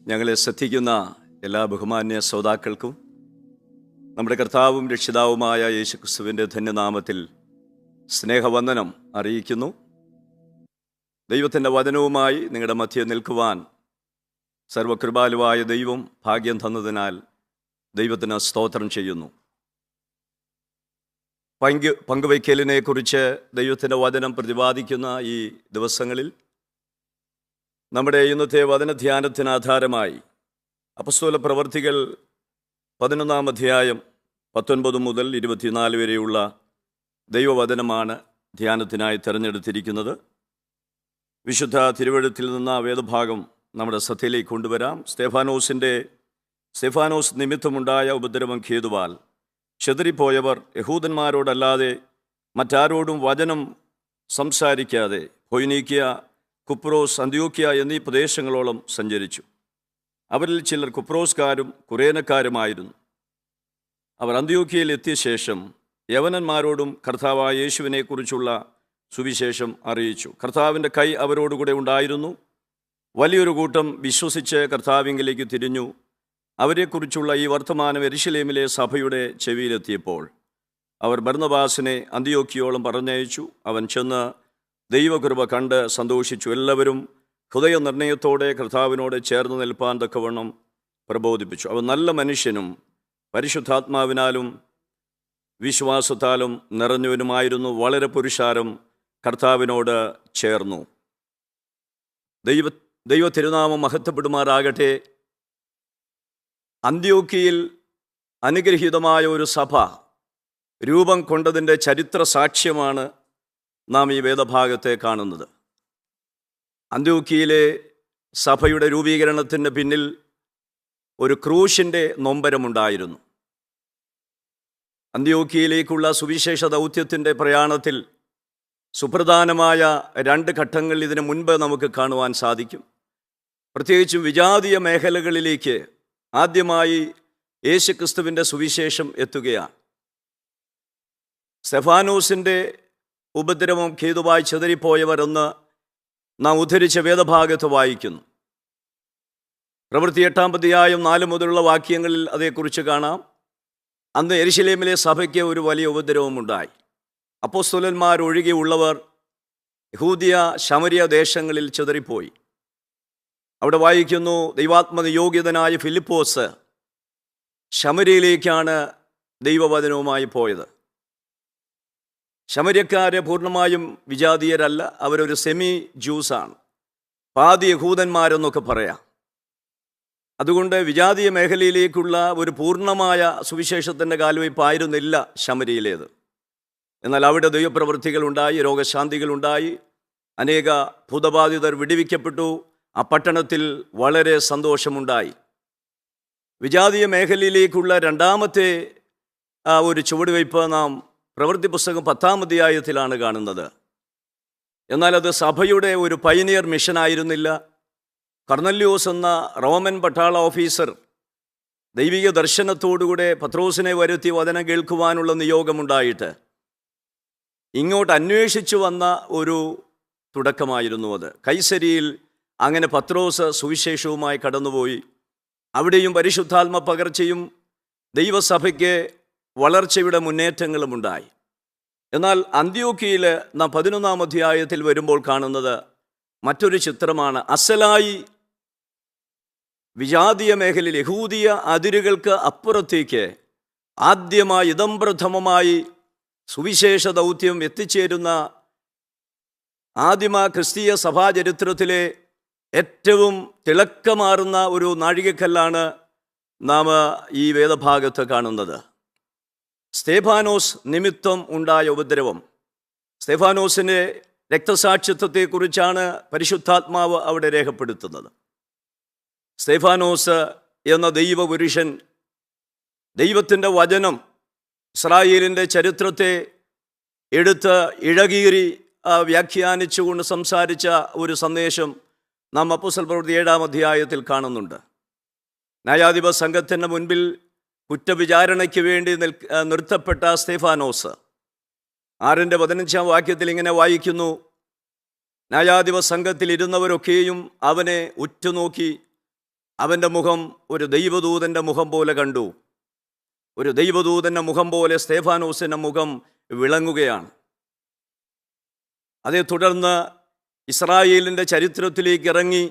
ഞങ്ങളെ ശ്രദ്ധിക്കുന്ന എല്ലാ ബഹുമാന്യ ശ്രോതാക്കൾക്കും നമ്മുടെ കർത്താവും രക്ഷിതാവുമായ യേശുക്രിസ്തുവിൻ്റെ ധന്യനാമത്തിൽ സ്നേഹവന്ദനം അറിയിക്കുന്നു. ദൈവത്തിൻ്റെ വചനവുമായി നിങ്ങളുടെ മധ്യേ നിൽക്കുവാൻ സർവകൃപാലുവായ ദൈവം ഭാഗ്യം തന്നതിനാൽ ദൈവത്തിന് സ്തോത്രം ചെയ്യുന്നു. പങ്കുവയ്ക്കലിനെ കുറിച്ച് ദൈവത്തിൻ്റെ വചനം പ്രതിപാദിക്കുന്ന ഈ ദിവസങ്ങളിൽ നമ്മുടെ ഇന്നത്തെ വചനധ്യാനത്തിന് ആധാരമായി അപ്പസ്തോല പ്രവർത്തികൾ 11-ാം അധ്യായം 19 മുതൽ 24 വരെയുള്ള ദൈവവചനമാണ് ധ്യാനത്തിനായി തിരഞ്ഞെടുത്തിരിക്കുന്നത്. വിശുദ്ധ തിരുവെഴുത്തിൽ നിന്ന് വേദഭാഗം നമ്മുടെ ശ്രദ്ധയിലേക്ക് കൊണ്ടുവരാം. സ്തെഫാനോസ് നിമിത്തമുണ്ടായ ഉപദ്രവം ഹേതുവാൽ ചെതറിപ്പോയവർ യഹൂദന്മാരോടല്ലാതെ മറ്റാരോടും വചനം സംസാരിക്കാതെ ഫൊയ്നീക്യ, കുപ്രോസ്, അന്ത്യോക്യ എന്നീ പ്രദേശങ്ങളോളം സഞ്ചരിച്ചു. അവരിൽ ചിലർ കുപ്രോസ്കാരും കുറേനക്കാരുമായിരുന്നു. അവർ അന്ത്യോക്യയിൽ എത്തിയ ശേഷം യവനന്മാരോടും കർത്താവായ യേശുവിനെക്കുറിച്ചുള്ള സുവിശേഷം അറിയിച്ചു. കർത്താവിൻ്റെ കൈ അവരോടുകൂടെ ഉണ്ടായിരുന്നു. വലിയൊരു കൂട്ടം വിശ്വസിച്ച് കർത്താവിങ്കിലേക്ക് തിരിഞ്ഞു. അവരെക്കുറിച്ചുള്ള ഈ വർത്തമാനം യെരുശലേമിലെ സഭയുടെ ചെവിയിലെത്തിയപ്പോൾ അവർ ബർന്നബാസിനെ അന്ത്യോക്യയോളം പറഞ്ഞയച്ചു. അവൻ ചെന്ന് ദൈവകൃപ കണ്ട് സന്തോഷിച്ചു. എല്ലാവരും ഹൃദയനിർണയത്തോടെ കർത്താവിനോട് ചേർന്ന് നിൽപ്പാൻ തക്കവണ്ണം പ്രബോധിപ്പിച്ചു. അവൻ നല്ല മനുഷ്യനും പരിശുദ്ധാത്മാവിനാലും വിശ്വാസത്താലും നിറഞ്ഞവനുമായിരുന്നു. വളരെ പുരുഷാരം കർത്താവിനോട് ചേർന്നു. ദൈവ തിരുനാമം മഹത്വപ്പെടുമാറാകട്ടെ. അന്ത്യോക്യയിൽ അനുഗ്രഹീതമായ ഒരു സഭ രൂപം കൊണ്ടതിൻ്റെ ചരിത്ര സാക്ഷ്യമാണ് നാം ഈ വേദഭാഗത്തെ കാണുന്നത്. അന്ത്യോക്യയിലെ സഭയുടെ രൂപീകരണത്തിന് പിന്നിൽ ഒരു ക്രൂശിൻ്റെ നൊമ്പരമുണ്ടായിരുന്നു. അന്ത്യോക്യയിലേക്കുള്ള സുവിശേഷ ദൗത്യത്തിൻ്റെ പ്രയാണത്തിൽ സുപ്രധാനമായ 2 ഘട്ടങ്ങൾ ഇതിനു മുൻപ് നമുക്ക് കാണുവാൻ സാധിക്കും. പ്രത്യേകിച്ചും വിജാതീയ മേഖലകളിലേക്ക് ആദ്യമായി യേശുക്രിസ്തുവിൻ്റെ സുവിശേഷം എത്തുകയാണ്. സ്തെഫാനോസിൻ്റെ ഉപദ്രവം ഹേതുവായി ചെതറിപ്പോയവർ എന്ന് നാം ഉദ്ധരിച്ച വേദഭാഗത്ത് വായിക്കുന്നു. പ്രവൃത്തി 8-ാം അധ്യായം 4 മുതലുള്ള വാക്യങ്ങളിൽ അതേക്കുറിച്ച് കാണാം. അന്ന് യെരുശലേമിലെ സഭയ്ക്ക് ഒരു വലിയ ഉപദ്രവമുണ്ടായി. അപ്പോസ്തലന്മാരൊഴികെയുള്ളവർ യഹൂദിയ ശമരിയ ദേശങ്ങളിൽ ചെതറിപ്പോയി. അവിടെ വായിക്കുന്നു, ദൈവാത്മനിയോഗ്യതനായ ഫിലിപ്പോസ് ശമര്യയിലേക്കാണ് ദൈവവചനവുമായി പോയത്. ശമര്യക്കാര് പൂർണ്ണമായും വിജാതീയരല്ല, അവരൊരു സെമി ജ്യൂസാണ്, പാതി യഹൂദന്മാരെന്നൊക്കെ പറയാം. അതുകൊണ്ട് വിജാതീയ മേഖലയിലേക്കുള്ള ഒരു പൂർണ്ണമായ സുവിശേഷത്തിൻ്റെ കാൽവയ്പായിരുന്നില്ല ശമര്യയിലേത്. എന്നാൽ അവിടെ ദൈവപ്രവൃത്തികളുണ്ടായി, രോഗശാന്തികളുണ്ടായി, അനേക ഭൂതബാധിതർ വിടുവിക്കപ്പെട്ടു. ആ പട്ടണത്തിൽ വളരെ സന്തോഷമുണ്ടായി. വിജാതീയ മേഖലയിലേക്കുള്ള രണ്ടാമത്തെ ഒരു ചുവടുവയ്പ് നാം പ്രവൃത്തി പുസ്തകം 10-ാം അധ്യായത്തിലാണ് കാണുന്നത്. എന്നാൽ അത് സഭയുടെ ഒരു പൈനിയർ മിഷനായിരുന്നില്ല. കർന്നല്യോസ് എന്ന റോമൻ പട്ടാള ഓഫീസർ ദൈവിക ദർശനത്തോടുകൂടെ പത്രോസിനെ വരുത്തി വചനം കേൾക്കുവാനുള്ള നിയോഗമുണ്ടായിട്ട് ഇങ്ങോട്ട് അന്വേഷിച്ചു വന്ന ഒരു തുടക്കമായിരുന്നു അത്. കൈസരിയിൽ അങ്ങനെ പത്രോസ് സുവിശേഷവുമായി കടന്നുപോയി. അവിടെയും പരിശുദ്ധാത്മ പകർച്ചയും ദൈവസഭയ്ക്ക് വളർച്ചയുടെ മുന്നേറ്റങ്ങളും ഉണ്ടായി. എന്നാൽ അന്ത്യോക്യയിൽ നാം 11-ാം അധ്യായത്തിൽ വരുമ്പോൾ കാണുന്നത് മറ്റൊരു ചിത്രമാണ്. അസലായി വിജാതീയ മേഖലയിൽ യഹൂദിയ അതിരുകൾക്ക് അപ്പുറത്തേക്ക് ആദ്യമായി ഇദംപ്രഥമമായി സുവിശേഷ ദൗത്യം എത്തിച്ചേരുന്ന ആദിമ ക്രിസ്തീയ സഭാചരിത്രത്തിലെ ഏറ്റവും തിളക്കമാർന്ന ഒരു നാഴികക്കല്ലാണ് നാം ഈ വേദഭാഗത്ത് കാണുന്നത്. സ്തെഫാനോസ് നിമിത്തം ഉണ്ടായ ഉപദ്രവം. സ്തെഫാനോസിൻ്റെ രക്തസാക്ഷിത്വത്തെക്കുറിച്ചാണ് പരിശുദ്ധാത്മാവ് അവിടെ രേഖപ്പെടുത്തുന്നത്. സ്തെഫാനോസ് എന്ന ദൈവപുരുഷൻ ദൈവത്തിൻ്റെ വചനം ഇസ്രായേലിൻ്റെ ചരിത്രത്തെ എടുത്ത് ഇഴകീറി വ്യാഖ്യാനിച്ചുകൊണ്ട് സംസാരിച്ച ഒരു സന്ദേശം നാം അപ്പോസ്തല പ്രവൃത്തി 7-ാം അധ്യായത്തിൽ കാണുന്നുണ്ട്. ന്യായാധിപ സംഘത്തിൻ്റെ മുൻപിൽ കുറ്റവിചാരണയ്ക്ക് വേണ്ടി നിർത്തപ്പെട്ട സ്തെഫാനോസ് 6-15 വാക്യത്തിൽ ഇങ്ങനെ വായിക്കുന്നു, ന്യായാധിപ സംഘത്തിൽ ഇരുന്നവരൊക്കെയും അവനെ ഉറ്റുനോക്കി അവൻ്റെ മുഖം ഒരു ദൈവദൂതൻ്റെ മുഖം പോലെ കണ്ടു. ഒരു ദൈവദൂതൻ്റെ മുഖം പോലെ സ്തേഫാനോസിൻ്റെ മുഖം വിളങ്ങുകയാണ്. അതേ തുടർന്ന് ഇസ്രായേലിൻ്റെ ചരിത്രത്തിലേക്ക് ഇറങ്ങി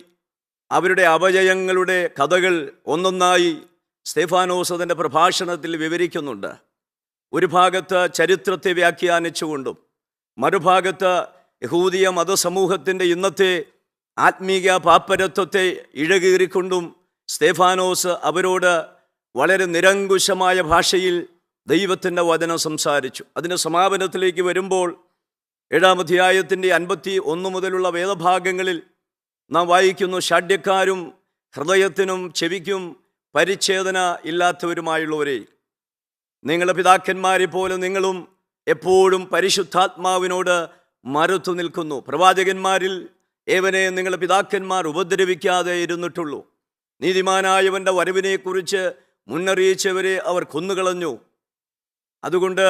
അവരുടെ അപജയങ്ങളുടെ കഥകൾ ഒന്നൊന്നായി സ്തേഫാനോസ് തൻ്റെ പ്രഭാഷണത്തിൽ വിവരിക്കുന്നുണ്ട്. ഒരു ഭാഗത്ത് ചരിത്രത്തെ വ്യാഖ്യാനിച്ചുകൊണ്ടും മറുഭാഗത്ത് യഹൂദിയ മതസമൂഹത്തിൻ്റെ ഇന്നത്തെ ആത്മീയ പാപ്പരത്വത്തെ ഇഴകീറിക്കൊണ്ടും സ്തേഫാനോസ് അവരോട് വളരെ നിരങ്കുശമായ ഭാഷയിൽ ദൈവത്തിൻ്റെ വചനം സംസാരിച്ചു. അതിൻ്റെ സമാപനത്തിലേക്ക് വരുമ്പോൾ 7-ാം അധ്യായത്തിൻ്റെ 51 മുതലുള്ള വേദഭാഗങ്ങളിൽ നാം വായിക്കുന്നു, ഷാഢ്യക്കാരും ഹൃദയത്തിനും ചെവിക്കും പരിച്ഛേദന ഇല്ലാത്തവരുമായുള്ളവരെ, നിങ്ങളുടെ പിതാക്കന്മാരെ പോലെ നിങ്ങളും എപ്പോഴും പരിശുദ്ധാത്മാവിനോട് മറുത്തു നിൽക്കുന്നു. പ്രവാചകന്മാരിൽ ഏവനെ നിങ്ങളുടെ പിതാക്കന്മാർ ഉപദ്രവിക്കാതെ ഇരുന്നിട്ടുള്ളൂ. നീതിമാനായവൻ്റെ വരവിനെക്കുറിച്ച് മുന്നറിയിച്ചവരെ അവർ കൊന്നുകളഞ്ഞു. അതുകൊണ്ട്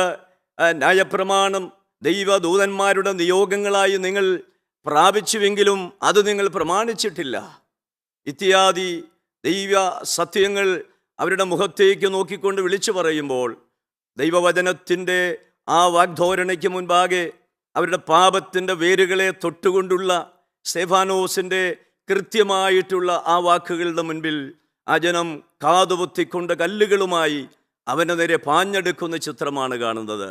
ന്യായപ്രമാണം ദൈവദൂതന്മാരുടെ നിയോഗങ്ങളായി നിങ്ങൾ പ്രാപിച്ചുവെങ്കിലും അത് നിങ്ങൾ പ്രമാണിച്ചിട്ടില്ല. ഇത്യാദി ദൈവ സത്യങ്ങൾ അവരുടെ മുഖത്തേക്ക് നോക്കിക്കൊണ്ട് വിളിച്ചു പറയുമ്പോൾ ദൈവവചനത്തിൻ്റെ ആ വാഗ്ധോരണയ്ക്ക് മുൻപാകെ അവരുടെ പാപത്തിൻ്റെ വേരുകളെ തൊട്ടുകൊണ്ടുള്ള സ്തേഫാനോസിൻ്റെ കൃത്യമായിട്ടുള്ള ആ വാക്കുകളുടെ മുൻപിൽ ആ ജനം കാതുപൊത്തിക്കൊണ്ട് കല്ലുകളുമായി അവൻ്റെ നേരെ പാഞ്ഞെടുക്കുന്ന ചിത്രമാണ് കാണുന്നത്.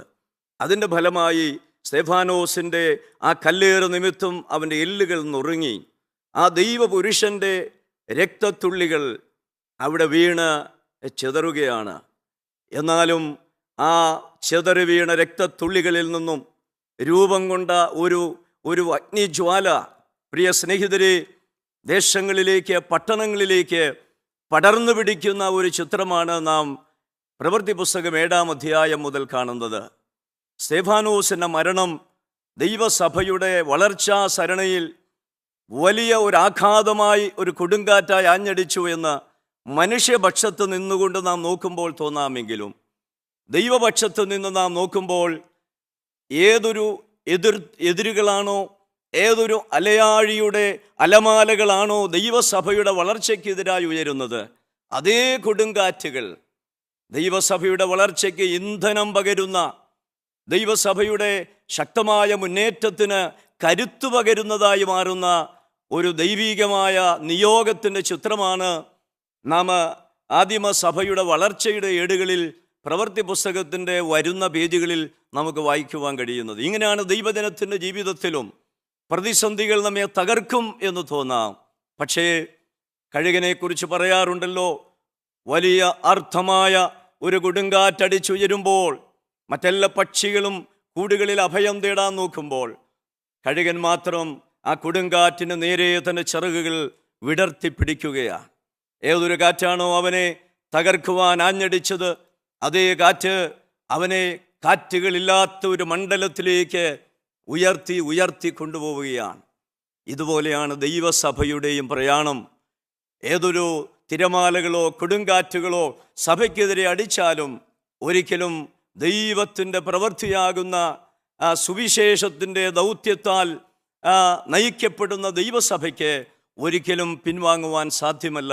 അതിൻ്റെ ഫലമായി സ്തേഫാനോസിൻ്റെ ആ കല്ലേറ് നിമിത്തം അവൻ്റെ എല്ലുകൾ നുറുങ്ങി. ആ ദൈവപുരുഷൻ്റെ രക്തത്തുള്ളികൾ അവിടെ വീണ് ചിതറുകയാണ്. എന്നാലും ആ ചിതറി വീണ രക്തത്തുള്ളികളിൽ നിന്നും രൂപം കൊണ്ട ഒരു അഗ്നിജ്വാല പ്രിയ സ്നേഹിതരെ ദേശങ്ങളിലേക്ക് പട്ടണങ്ങളിലേക്ക് പടർന്നു പിടിക്കുന്ന ഒരു ചിത്രമാണ് നാം പ്രവൃത്തി പുസ്തകം 7-ാം അധ്യായം മുതൽ കാണുന്നത്. സ്തേഫാനോസിൻ്റെ മരണം ദൈവസഭയുടെ വളർച്ചാ സരണിയിൽ വലിയ ഒരു ആഘാതമായി ഒരു കൊടുങ്കാറ്റായി ആഞ്ഞടിച്ചു എന്ന് മനുഷ്യപക്ഷത്ത് നിന്നുകൊണ്ട് നാം നോക്കുമ്പോൾ തോന്നാമെങ്കിലും ദൈവപക്ഷത്ത് നിന്ന് നാം നോക്കുമ്പോൾ ഏതൊരു എതിരുകളാണോ, ഏതൊരു അലയാഴിയുടെ അലമാലകളാണോ ദൈവസഭയുടെ വളർച്ചയ്ക്കെതിരായി ഉയരുന്നത്, അതേ കൊടുങ്കാറ്റുകൾ ദൈവസഭയുടെ വളർച്ചയ്ക്ക് ഇന്ധനം പകരുന്ന, ദൈവസഭയുടെ ശക്തമായ മുന്നേറ്റത്തിന് കരുത്തു പകരുന്നതായി മാറുന്ന ഒരു ദൈവീകമായ നിയോഗത്തിൻ്റെ ചിത്രമാണ് നാം ആദിമസഭയുടെ വളർച്ചയുടെ ഏടുകളിൽ പ്രവൃത്തി പുസ്തകത്തിൻ്റെ വരുന്ന പേജുകളിൽ നമുക്ക് വായിക്കുവാൻ കഴിയുന്നത്. ഇങ്ങനെയാണ് ദൈവജനത്തിൻ്റെ ജീവിതത്തിലും പ്രതിസന്ധികൾ നമ്മെ തകർക്കും എന്ന് തോന്നാം. പക്ഷേ കഴുകനെക്കുറിച്ച് പറയാറുണ്ടല്ലോ, വലിയ അർത്ഥമായ ഒരു കൊടുങ്കാറ്റടിച്ചുയരുമ്പോൾ മറ്റെല്ലാ പക്ഷികളും കൂടുകളിൽ അഭയം തേടാൻ നോക്കുമ്പോൾ കഴുകൻ മാത്രം ആ കൊടുങ്കാറ്റിന് നേരെ തന്നെ ചിറകുകൾ വിടർത്തിപ്പിടിക്കുകയാണ്. ഏതൊരു കാറ്റാണോ അവനെ തകർക്കുവാൻ ആഞ്ഞടിച്ചത്, അതേ കാറ്റ് അവനെ കാറ്റുകളില്ലാത്ത ഒരു മണ്ഡലത്തിലേക്ക് ഉയർത്തി കൊണ്ടുപോവുകയാണ്. ഇതുപോലെയാണ് ദൈവസഭയുടെയും പ്രയാണം. ഏതൊരു തിരമാലകളോ കൊടുങ്കാറ്റുകളോ സഭയ്ക്കെതിരെ അടിച്ചാലും ഒരിക്കലും ദൈവത്തിൻ്റെ പ്രവൃത്തിയാകുന്ന ആ സുവിശേഷത്തിൻ്റെ ദൗത്യത്താൽ നയിക്കപ്പെടുന്ന ദൈവസഭയ്ക്ക് ഒരിക്കലും പിൻവാങ്ങുവാൻ സാധ്യമല്ല.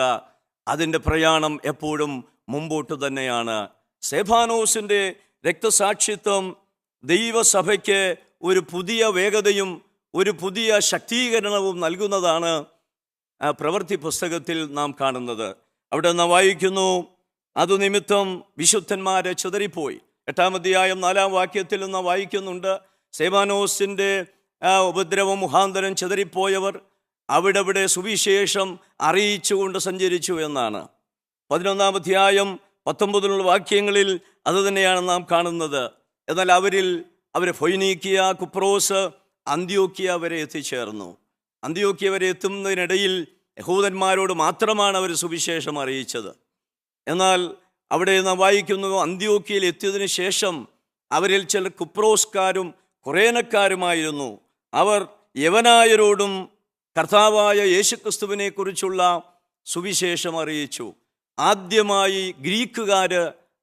അതിൻ്റെ പ്രയാണം എപ്പോഴും മുമ്പോട്ട് തന്നെയാണ്. സ്തേഫാനോസിൻ്റെ രക്തസാക്ഷിത്വം ദൈവസഭയ്ക്ക് ഒരു പുതിയ വേഗതയും ഒരു പുതിയ ശക്തീകരണവും നൽകുന്നതാണ് പ്രവൃത്തി പുസ്തകത്തിൽ നാം കാണുന്നത്. അവിടെ നാം വായിക്കുന്നു, അതു നിമിത്തം വിശുദ്ധന്മാരെ ചിതറിപ്പോയി. 8-ാം അധ്യായം 4-ാം വാക്യത്തിൽ നാം വായിക്കുന്നുണ്ട്, സ്തേഫാനോസിൻ്റെ ഉപദ്രവം മുഖാന്തരം ചിതറിപ്പോയവർ അവിടെ സുവിശേഷം അറിയിച്ചുകൊണ്ട് സഞ്ചരിച്ചു എന്നാണ്. 11-ാം അധ്യായം 19 വാക്യങ്ങളിൽ അതുതന്നെയാണ് നാം കാണുന്നത്. എന്നാൽ അവരെ ഫൊയ്നീക്കിയ, കുപ്രോസ്, അന്ത്യോക്യ വരെ എത്തിച്ചേർന്നു. അന്ത്യോക്യ വരെ എത്തുന്നതിനിടയിൽ യഹൂദന്മാരോട് മാത്രമാണ് അവർ സുവിശേഷം അറിയിച്ചത്. എന്നാൽ അവിടെ നാം വായിക്കുന്നു, അന്ത്യോക്യയിൽ എത്തിയതിനു ശേഷം അവരിൽ ചിലർ കുപ്രോസ്കാരും കുറേനക്കാരുമായിരുന്നു. അവർ യവനായരോടും കർത്താവായ യേശുക്രിസ്തുവിനെ കുറിച്ചുള്ള സുവിശേഷം അറിയിച്ചു. ആദ്യമായി ഗ്രീക്കുകാർ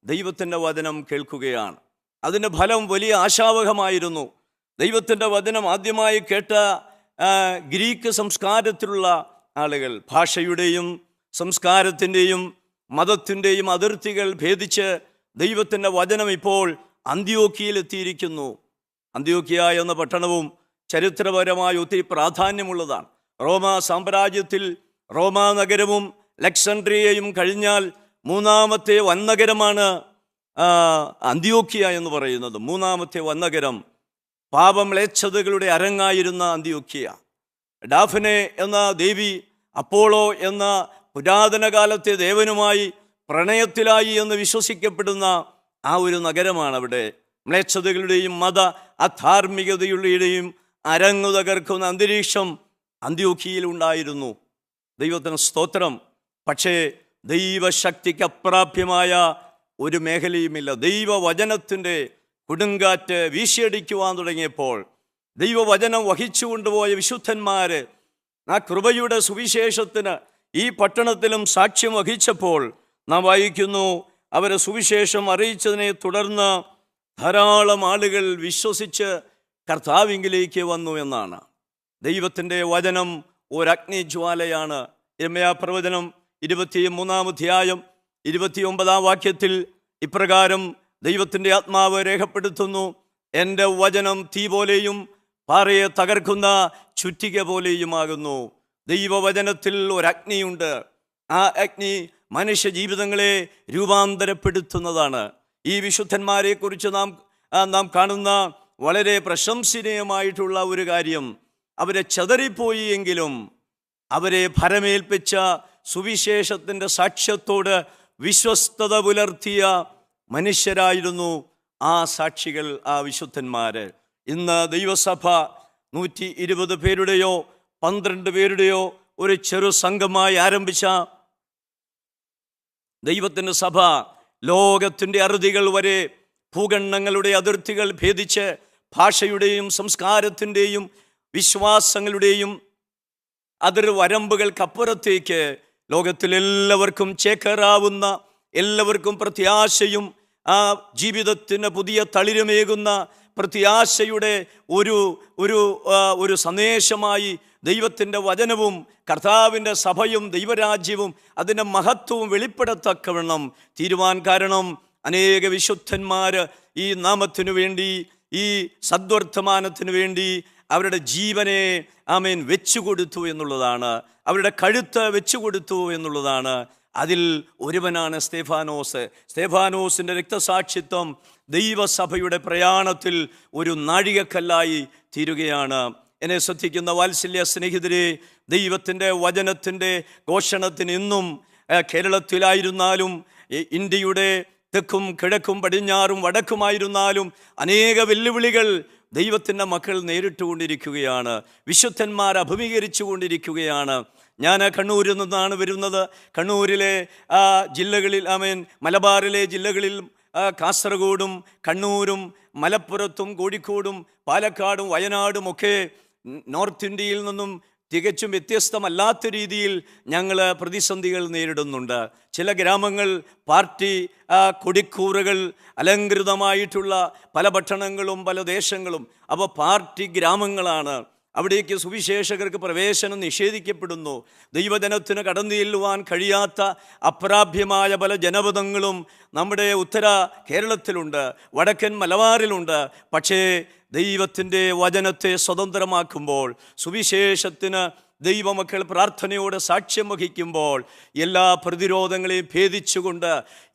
ദൈവത്തിൻ്റെ വചനം കേൾക്കുകയാണ്. അതിൻ്റെ ഫലം വലിയ ആശാവഹമായിരുന്നു. ദൈവത്തിൻ്റെ വചനം ആദ്യമായി കേട്ട ഗ്രീക്ക് സംസ്കാരത്തിലുള്ള ആളുകൾ ഭാഷയുടെയും സംസ്കാരത്തിൻ്റെയും മതത്തിൻ്റെയും അതിർത്തികൾ ഭേദിച്ച് ദൈവത്തിൻ്റെ വചനം ഇപ്പോൾ അന്ത്യോക്യയിലെത്തിയിരിക്കുന്നു. അന്ത്യോക്യ എന്ന പട്ടണവും ചരിത്രപരമായി ഒത്തിരി പ്രാധാന്യമുള്ളതാണ്. റോമാ സാമ്രാജ്യത്തിൽ റോമാ നഗരവും ലക്സൻഡ്രിയയും കഴിഞ്ഞാൽ മൂന്നാമത്തെ വൻനഗരമാണ് അന്ത്യോക്യ എന്ന് പറയുന്നത്. മൂന്നാമത്തെ വൻനഗരം. പാപമ്ലേച്ഛതകളുടെ അരങ്ങായിരുന്ന അന്ത്യോക്യ. ഡാഫനെ എന്ന ദേവി അപ്പോളോ എന്ന പുരാതന കാലത്തെ ദേവനുമായി പ്രണയത്തിലായി എന്ന് വിശ്വസിക്കപ്പെടുന്ന ആ ഒരു നഗരമാണ് അവിടെ. മ്ലേച്ഛതകളുടെയും മത അധാർമികതയുടെയും അരങ്ങു തകർക്കുന്ന അന്തരീക്ഷം അന്ത്യോക്യയിൽ ഉണ്ടായിരുന്നു. ദൈവത്തിന് സ്തോത്രം. പക്ഷേ ദൈവശക്തിക്ക് അപ്രാപ്യമായ ഒരു മേഖലയുമില്ല. ദൈവവചനത്തിൻ്റെ കൊടുങ്കാറ്റ് വീശിയടിക്കുവാൻ തുടങ്ങിയപ്പോൾ ദൈവവചനം വഹിച്ചു കൊണ്ടുപോയ വിശുദ്ധന്മാർ ആ കൃപയുടെ സുവിശേഷത്തിന് ഈ പട്ടണത്തിലും സാക്ഷ്യം വഹിച്ചപ്പോൾ നാം വായിക്കുന്നു, അവരെ സുവിശേഷം അറിയിച്ചതിനെ തുടർന്ന് ധാരാളം ആളുകൾ വിശ്വസിച്ച് കർത്താവിങ്കിലേക്ക് വന്നു എന്നാണ്. ദൈവത്തിൻ്റെ വചനം ഒരഗ്നിജ്വാലയാണ്. യിരെമ്യാ പ്രവചനം 23-ാം അധ്യായം 29-ാം വാക്യത്തിൽ ഇപ്രകാരം ദൈവത്തിൻ്റെ ആത്മാവ് രേഖപ്പെടുത്തുന്നു, എൻ്റെ വചനം തീ പോലെയും പാറയെ തകർക്കുന്ന ചുറ്റിക പോലെയുമാകുന്നു. ദൈവവചനത്തിൽ ഒരഗ്നിയുണ്ട്. ആ അഗ്നി മനുഷ്യ ജീവിതങ്ങളെ രൂപാന്തരപ്പെടുത്തുന്നതാണ്. ഈ വിശുദ്ധന്മാരെക്കുറിച്ച് നാം കാണുന്ന വളരെ പ്രശംസനീയമായിട്ടുള്ള ഒരു കാര്യം, അവരെ ചെതറിപ്പോയി എങ്കിലും അവരെ ഭരമേൽപ്പിച്ച സുവിശേഷത്തിൻ്റെ സാക്ഷ്യത്തോട് വിശ്വസ്തത പുലർത്തിയ മനുഷ്യരായിരുന്നു ആ സാക്ഷികൾ, ആ വിശുദ്ധന്മാർ. ഇന്ന് ദൈവസഭ 120 പേരുടെയോ 12 പേരുടെയോ ഒരു ചെറു സംഘമായി ആരംഭിച്ച ദൈവത്തിൻ്റെ സഭ ലോകത്തിൻ്റെ അറുതികൾ വരെ, ഭൂഖണ്ഡങ്ങളുടെ അതിർത്തികൾ ഭേദിച്ച് ഭാഷയുടെയും സംസ്കാരത്തിൻ്റെയും വിശ്വാസങ്ങളുടെയും അതിർവരമ്പുകൾക്കപ്പുറത്തേക്ക് ലോകത്തിലെല്ലാവർക്കും ചേക്കേറാവുന്ന, എല്ലാവർക്കും പ്രത്യാശയും ആ ജീവിതത്തിന് പുതിയ തളിരുമേകുന്ന പ്രത്യാശയുടെ ഒരു സന്ദേശമായി ദൈവത്തിൻ്റെ വചനവും കർത്താവിൻ്റെ സഭയും ദൈവരാജ്യവും അതിൻ്റെ മഹത്വവും വെളിപ്പെടത്തക്കവണ്ണം തീരുവാൻ കാരണം അനേക വിശുദ്ധന്മാർ ഈ നാമത്തിനു വേണ്ടി, ഈ സദ്വർത്തമാനത്തിനു വേണ്ടി അവരുടെ ജീവനെ വെച്ചുകൊടുത്തു എന്നുള്ളതാണ്. അവരുടെ കഴുത്ത് വെച്ചുകൊടുത്തു എന്നുള്ളതാണ്. അതിൽ ഒരുവനാണ് സ്തേഫാനോസ്. സ്തേഫാനോസിൻ്റെ രക്തസാക്ഷിത്വം ദൈവസഭയുടെ പ്രയാണത്തിൽ ഒരു നാഴികക്കല്ലായി തീരുകയാണ്. എന്നെ ശ്രദ്ധിക്കുന്ന വാത്സല്യ സ്നേഹിതരെ, ദൈവത്തിൻ്റെ വചനത്തിൻ്റെ ഘോഷണത്തിന് ഇന്നും കേരളത്തിലായിരുന്നാലും ഇന്ത്യയുടെ തെക്കും കിഴക്കും പടിഞ്ഞാറും വടക്കുമായിരുന്നാലും അനേക വെല്ലുവിളികൾ ദൈവത്തിൻ്റെ മക്കൾ നേരിട്ടുകൊണ്ടിരിക്കുകയാണ്. വിശുദ്ധന്മാർ അഭിമുഖീകരിച്ചു കൊണ്ടിരിക്കുകയാണ്. ഞാൻ കണ്ണൂരിൽ നിന്നാണ് വരുന്നത്. കണ്ണൂരിലെ ജില്ലകളിൽ മലബാറിലെ ജില്ലകളിൽ കാസർഗോഡും കണ്ണൂരും മലപ്പുറത്തും കോഴിക്കോടും പാലക്കാടും വയനാടും ഒക്കെ നോർത്ത് ഇന്ത്യയിൽ നിന്നും തികച്ചും വ്യത്യസ്തമല്ലാത്ത രീതിയിൽ ഞങ്ങൾ പ്രതിസന്ധികൾ നേരിടുന്നുണ്ട്. ചില ഗ്രാമങ്ങൾ പാർട്ടി കൊടിക്കൂറുകൾ അലങ്കൃതമായിട്ടുള്ള പല പട്ടണങ്ങളും പല ദേശങ്ങളും അവ പാർട്ടി ഗ്രാമങ്ങളാണ്. അവിടേക്ക് സുവിശേഷകർക്ക് പ്രവേശനം നിഷേധിക്കപ്പെടുന്നു. ദൈവജനത്തിന് കടന്നു ചെല്ലുവാൻ കഴിയാത്ത അപ്രാപ്യമായ പല ജനപദങ്ങളും നമ്മുടെ ഉത്തര കേരളത്തിലുണ്ട്, വടക്കൻ മലബാറിലുണ്ട്. പക്ഷേ ദൈവത്തിൻ്റെ വചനത്തെ സ്വതന്ത്രമാക്കുമ്പോൾ, സുവിശേഷത്തിന് ദൈവമക്കൾ പ്രാർത്ഥനയോടെ സാക്ഷ്യം വഹിക്കുമ്പോൾ, എല്ലാ പ്രതിരോധങ്ങളെയും ഭേദിച്ചുകൊണ്ട്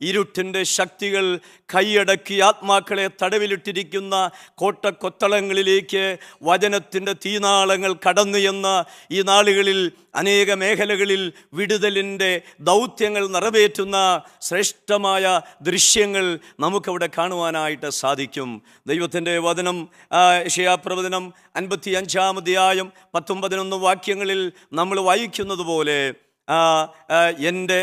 ഇരുട്ടിൻ്റെ ശക്തികൾ കൈയടക്കി ആത്മാക്കളെ തടവിലിട്ടിരിക്കുന്ന കോട്ടക്കൊത്തളങ്ങളിലേക്ക് വചനത്തിൻ്റെ തീനാളങ്ങൾ കടന്നു എന്ന് ഈ നാളുകളിൽ അനേക മേഖലകളിൽ വിടുതലിൻ്റെ ദൗത്യങ്ങൾ നിറവേറ്റുന്ന ശ്രേഷ്ഠമായ ദൃശ്യങ്ങൾ നമുക്കവിടെ കാണുവാനായിട്ട് സാധിക്കും. ദൈവത്തിൻ്റെ വചനം യെശയ്യാപ്രവചനം 55-ാം അധ്യായം 10-11 വാക്യങ്ങളിൽ നമ്മൾ വായിക്കുന്നത് പോലെ, എൻ്റെ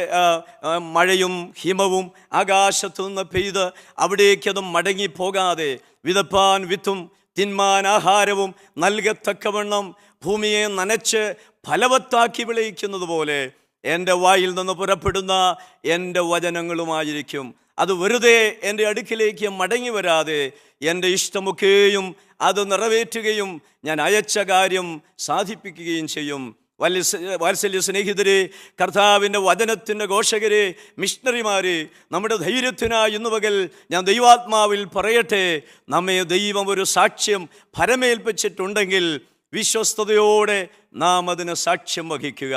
മഴയും ഹിമവും ആകാശത്തു നിന്ന് പെയ്ത് അവിടേക്കതും മടങ്ങിപ്പോകാതെ വിതപ്പാൻ വിത്തും തിന്മാൻ ആഹാരവും നൽകത്തക്കവണ്ണം ഭൂമിയെ നനച്ച് ഫലവത്താക്കി വിളയിക്കുന്നത് പോലെ എൻ്റെ വായിൽ നിന്ന് പുറപ്പെടുന്ന എൻ്റെ വചനങ്ങളുമായിരിക്കും. അത് വെറുതെ എൻ്റെ അടുക്കിലേക്ക് മടങ്ങി വരാതെ എൻ്റെ ഇഷ്ടമൊക്കെയും അത് നിറവേറ്റുകയും ഞാൻ അയച്ച കാര്യം സാധിപ്പിക്കുകയും ചെയ്യും. വാത്സല്യ സ്നേഹിതരെ, കർത്താവിൻ്റെ വചനത്തിൻ്റെ ഘോഷകരെ, മിഷണറിമാരെ, നമ്മുടെ ധൈര്യത്തിനായി ഇന്ന് പകൽ ഞാൻ ദൈവാത്മാവിൽ പറയട്ടെ, നമ്മെ ദൈവം ഒരു സാക്ഷ്യം ഭരമേൽപ്പിച്ചിട്ടുണ്ടെങ്കിൽ വിശ്വസ്തയോടെ നാം അതിന് സാക്ഷ്യം വഹിക്കുക.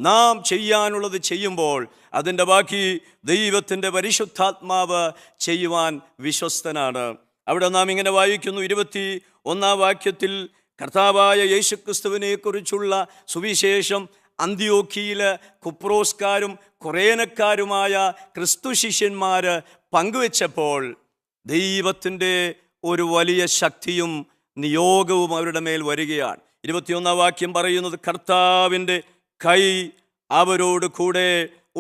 നാം ചെയ്യാനുള്ളത് ചെയ്യുമ്പോൾ അതിൻ്റെ ബാക്കി ദൈവത്തിൻ്റെ പരിശുദ്ധാത്മാവ് ചെയ്യുവാൻ വിശ്വസ്തനാണ്. അവിടെ നാം ഇങ്ങനെ വായിക്കുന്നു, 21 വാക്യത്തിൽ, കർത്താവായ യേശുക്രിസ്തുവിനെ കുറിച്ചുള്ള സുവിശേഷം അന്ത്യോക്യയിൽ കുപ്രോസ്കാരും കുറേനക്കാരുമായ ക്രിസ്തു ശിഷ്യന്മാർ പങ്കുവെച്ചപ്പോൾ ദൈവത്തിൻ്റെ ഒരു വലിയ ശക്തിയും നിയോഗവും അവരുടെ മേൽ വരികയാണ്. 21 വാക്യം പറയുന്നത്, കർത്താവിൻ്റെ കൈ അവരോട് കൂടെ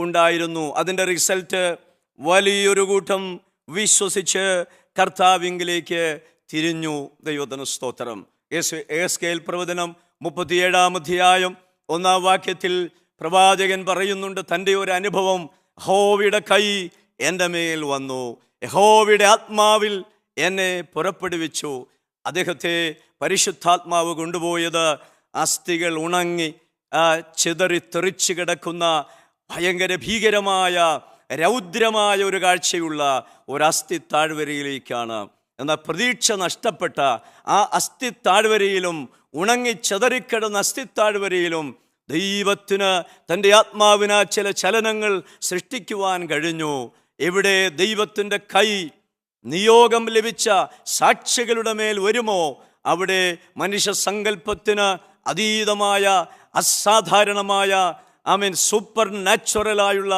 ഉണ്ടായിരുന്നു. അതിൻ്റെ റിസൾട്ട് വലിയൊരു കൂട്ടം വിശ്വസിച്ച് കർത്താവിങ്കിലേക്ക് തിരിഞ്ഞു. ദൈവത്തിന് സ്തോത്രം. എസ്കേൽ പ്രവചനം 37-ാം അധ്യായം 1-ാം വാക്യത്തിൽ പ്രവാചകൻ പറയുന്നുണ്ട്, തൻ്റെ ഒരു അനുഭവം, യഹോവയുടെ കൈ എൻ്റെ മേൽ വന്നു, യഹോവയുടെ ആത്മാവിൽ എന്നെ പുറപ്പെടുവിച്ചു. അദ്ദേഹത്തെ പരിശുദ്ധാത്മാവ് കൊണ്ടുപോയത് അസ്ഥികൾ ഉണങ്ങി ചിതറിത്തെറിച്ച് കിടക്കുന്ന ഭയങ്കര ഭീകരമായ രൗദ്രമായ ഒരു കാഴ്ചയുള്ള ഒരു അസ്ഥി താഴ്വരയിലേക്കാണ്. എന്നാൽ പ്രതീക്ഷ നഷ്ടപ്പെട്ട ആ അസ്ഥി താഴ്വരയിലും, ഉണങ്ങി ചെതറിക്കിടന്ന അസ്ഥി താഴ്വരയിലും ദൈവത്തിന് തൻ്റെ ആത്മാവിന് ചില ചലനങ്ങൾ സൃഷ്ടിക്കുവാൻ കഴിഞ്ഞു. എവിടെ ദൈവത്തിൻ്റെ കൈ നിയോഗം ലഭിച്ച സാക്ഷികളുടെ മേൽ വരുമോ, അവിടെ മനുഷ്യ സങ്കല്പത്തിന് അതീതമായ അസാധാരണമായ സൂപ്പർ നാച്ചുറലായുള്ള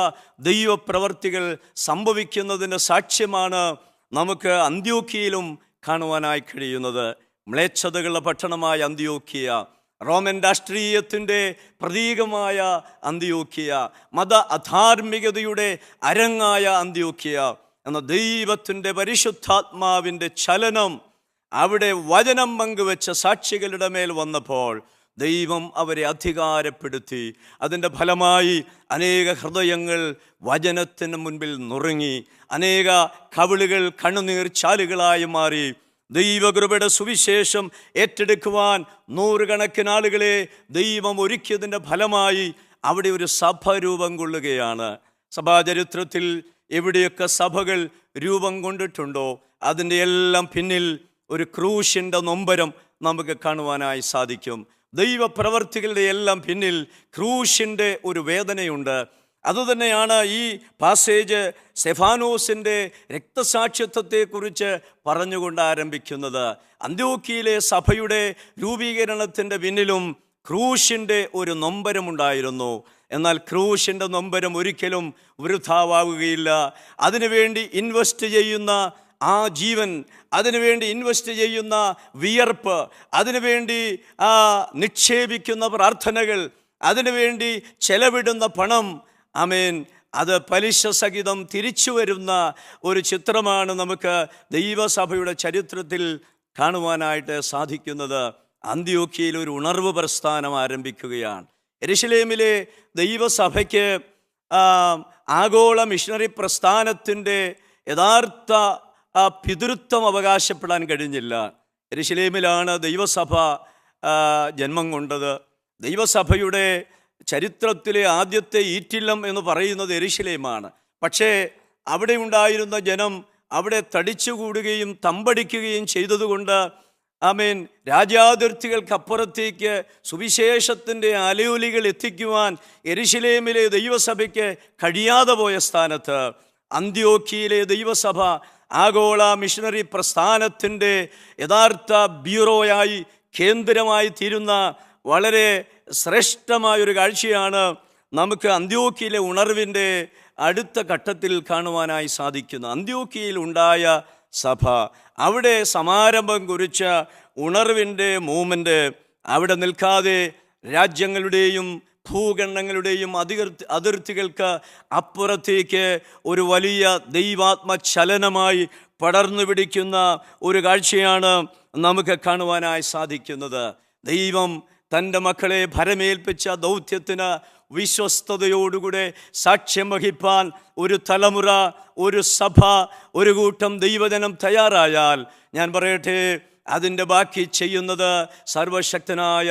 ദൈവപ്രവർത്തികൾ സംഭവിക്കുന്നതിൻ്റെ സാക്ഷ്യമാണ് നമുക്ക് അന്ത്യോക്യയിലും കാണുവാനായി കഴിയുന്നത്. മ്ലേച്ഛതകളുടെ പട്ടണമായ അന്ത്യോക്യ, റോമൻ രാഷ്ട്രീയത്തിൻ്റെ പ്രതീകമായ അന്ത്യോക്യ, മത അധാർമികതയുടെ അരങ്ങായ അന്ത്യോക്യ എന്ന ദൈവത്തിൻ്റെ പരിശുദ്ധാത്മാവിൻ്റെ ചലനം അവിടെ വചനം പങ്കുവെച്ച സാക്ഷികളുടെ മേൽ വന്നപ്പോൾ ദൈവം അവരെ അധികാരപ്പെടുത്തി. അതിൻ്റെ ഫലമായി അനേക ഹൃദയങ്ങൾ വചനത്തിന് മുൻപിൽ നുറുങ്ങി, അനേക കവിളുകൾ കണ്ണുനീർ ചാലുകളായി മാറി. ദൈവകൃപയുടെ സുവിശേഷം ഏറ്റെടുക്കുവാൻ 100 കണക്കിന് ആളുകളെ ദൈവം ഒരുക്കിയതിൻ്റെ ഫലമായി അവിടെ ഒരു സഭ രൂപം കൊള്ളുകയാണ്. സഭാചരിത്രത്തിൽ എവിടെയൊക്കെ സഭകൾ രൂപം കൊണ്ടിട്ടുണ്ടോ അതിൻ്റെ എല്ലാം പിന്നിൽ ഒരു ക്രൂശിൻ്റെ നൊമ്പരം നമുക്ക് കാണുവാനായി സാധിക്കും. ദൈവപ്രവർത്തികളുടെ എല്ലാം പിന്നിൽ ക്രൂശിൻ്റെ ഒരു വേദനയുണ്ട്. അതുതന്നെയാണ് ഈ പാസേജ് സ്തെഫാനോസിൻ്റെ രക്തസാക്ഷിത്വത്തെക്കുറിച്ച് പറഞ്ഞുകൊണ്ട് ആരംഭിക്കുന്നത്. അന്ത്യോക്യയിലെ സഭയുടെ രൂപീകരണത്തിൻ്റെ പിന്നിലും ക്രൂശിൻ്റെ ഒരു നൊമ്പരമുണ്ടായിരുന്നു. എന്നാൽ ക്രൂശിൻ്റെ നൊമ്പരം ഒരിക്കലും വൃഥാവാകുകയില്ല. അതിനുവേണ്ടി ഇൻവെസ്റ്റ് ചെയ്യുന്ന ആ ജീവൻ, അതിനുവേണ്ടി ഇൻവെസ്റ്റ് ചെയ്യുന്ന വിയർപ്പ്, അതിനുവേണ്ടി നിക്ഷേപിക്കുന്ന പ്രാർത്ഥനകൾ, അതിനുവേണ്ടി ചെലവിടുന്ന പണം, അത് പലിശ സഹിതം തിരിച്ചു വരുന്ന ഒരു ചിത്രമാണ് നമുക്ക് ദൈവസഭയുടെ ചരിത്രത്തിൽ കാണുവാനായിട്ട് സാധിക്കുന്നത്. അന്ത്യോക്യയിൽ ഒരു ഉണർവ് പ്രസ്ഥാനം ആരംഭിക്കുകയാണ്. യെരുശലേമിലെ ദൈവസഭയ്ക്ക് ആഗോള മിഷണറി പ്രസ്ഥാനത്തിൻ്റെ യഥാർത്ഥ പിതൃത്വം അവകാശപ്പെടാൻ കഴിഞ്ഞില്ല. യെരുശലേമിലാണ് ദൈവസഭ ജന്മം കൊണ്ടത്. ദൈവസഭയുടെ ചരിത്രത്തിലെ ആദ്യത്തെ ഈറ്റില്ലം എന്ന് പറയുന്നത് യെരുശലേമാണ്. പക്ഷേ അവിടെ ഉണ്ടായിരുന്ന ജനം അവിടെ തടിച്ചുകൂടുകയും തമ്പടിക്കുകയും ചെയ്തതുകൊണ്ട് രാജ്യാതിർത്തികൾക്കപ്പുറത്തേക്ക് സുവിശേഷത്തിൻ്റെ അലയൊലികൾ എത്തിക്കുവാൻ യെരുശലേമിലെ ദൈവസഭയ്ക്ക് കഴിയാതെ പോയ സ്ഥാനത്ത് അന്ത്യോക്യയിലെ ദൈവസഭ ആഗോള മിഷണറി പ്രസ്ഥാനത്തിൻ്റെ യഥാർത്ഥ ബ്യൂറോയായി, കേന്ദ്രമായി തീരുന്ന വളരെ ശ്രേഷ്ഠമായൊരു കാഴ്ചയാണ് നമുക്ക് അന്ത്യോക്യയിലെ ഉണർവിൻ്റെ അടുത്ത ഘട്ടത്തിൽ കാണുവാനായി സാധിക്കുന്നത്. അന്ത്യോക്യയിൽ ഉണ്ടായ സഭ, അവിടെ സമാരംഭം കുറിച്ച ഉണർവിൻ്റെ മൂവ്മെൻറ്റ് അവിടെ നിൽക്കാതെ രാജ്യങ്ങളുടെയും ഭൂഖണ്ഡങ്ങളുടെയും അതിർത്തികൾക്ക് അപ്പുറത്തേക്ക് ഒരു വലിയ ദൈവാത്മചലനമായി പടർന്നു പിടിക്കുന്ന ഒരു കാഴ്ചയാണ് നമുക്ക് കാണുവാനായി സാധിക്കുന്നത്. ദൈവം തൻ്റെ മക്കളെ ഭരമേൽപ്പിച്ച ദൗത്യത്തിന് വിശ്വസ്തയോടുകൂടെ സാക്ഷ്യം വഹിപ്പാൻ ഒരു തലമുറ, ഒരു സഭ, ഒരു കൂട്ടം ദൈവജനം തയ്യാറായാൽ, ഞാൻ പറയട്ടെ, അതിൻ്റെ ബാക്കി ചെയ്യുന്നത് സർവശക്തനായ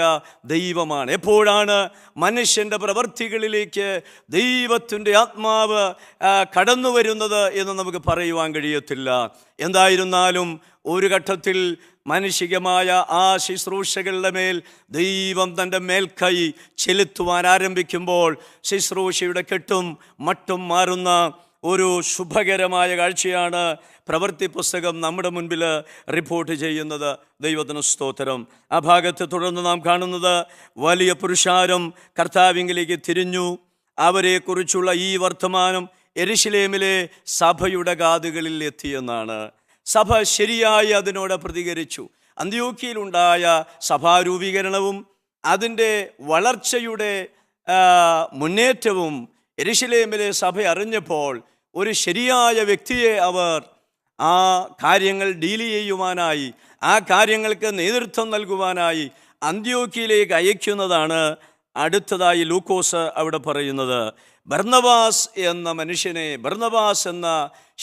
ദൈവമാണ്. എപ്പോഴാണ് മനുഷ്യൻ്റെ പ്രവൃത്തികളിലേക്ക് ദൈവത്തിൻ്റെ ആത്മാവ് കടന്നു വരുന്നത് എന്ന് നമുക്ക് പറയുവാൻ കഴിയത്തില്ല. എന്തായിരുന്നാലും ഒരു ഘട്ടത്തിൽ മാനുഷികമായ ആ ശുശ്രൂഷകളുടെ മേൽ ദൈവം തൻ്റെ മേൽക്കൈ ചെലുത്തുവാൻ ആരംഭിക്കുമ്പോൾ ശുശ്രൂഷയുടെ കെട്ടും മട്ടും മാറുന്ന ഒരു ശുഭകരമായ കാഴ്ചയാണ് പ്രവൃത്തി പുസ്തകം നമ്മുടെ മുൻപിൽ റിപ്പോർട്ട് ചെയ്യുന്നത്. ദൈവത്തിന് സ്തോത്രം. ആ ഭാഗത്ത് തുടർന്ന് നാം കാണുന്നത്, വലിയ പുരുഷാരം കർത്താവിങ്കിലേക്ക് തിരിഞ്ഞു. അവരെക്കുറിച്ചുള്ള ഈ വർത്തമാനം യെരുശലേമിലെ സഭയുടെ കാതുകളിൽ എത്തിയെന്നാണ്. സഭ ശരിയായി അതിനോട് പ്രതികരിച്ചു. അന്ത്യോക്യയിലുണ്ടായ സഭാരൂപീകരണവും അതിൻ്റെ വളർച്ചയുടെ മുന്നേറ്റവും യെരുശലേമിലെ സഭ അറിഞ്ഞപ്പോൾ ഒരു ശരിയായ വ്യക്തിയെ അവർ ആ കാര്യങ്ങൾ ഡീൽ ചെയ്യുവാനായി, ആ കാര്യങ്ങൾക്ക് നേതൃത്വം നൽകുവാനായി അന്ത്യോക്യയിലേക്ക് അയക്കുന്നതാണ് അടുത്തതായി ലൂക്കോസ് അവിടെ പറയുന്നത്. ബർന്നബാസ് എന്ന മനുഷ്യനെ, ബർന്നബാസ് എന്ന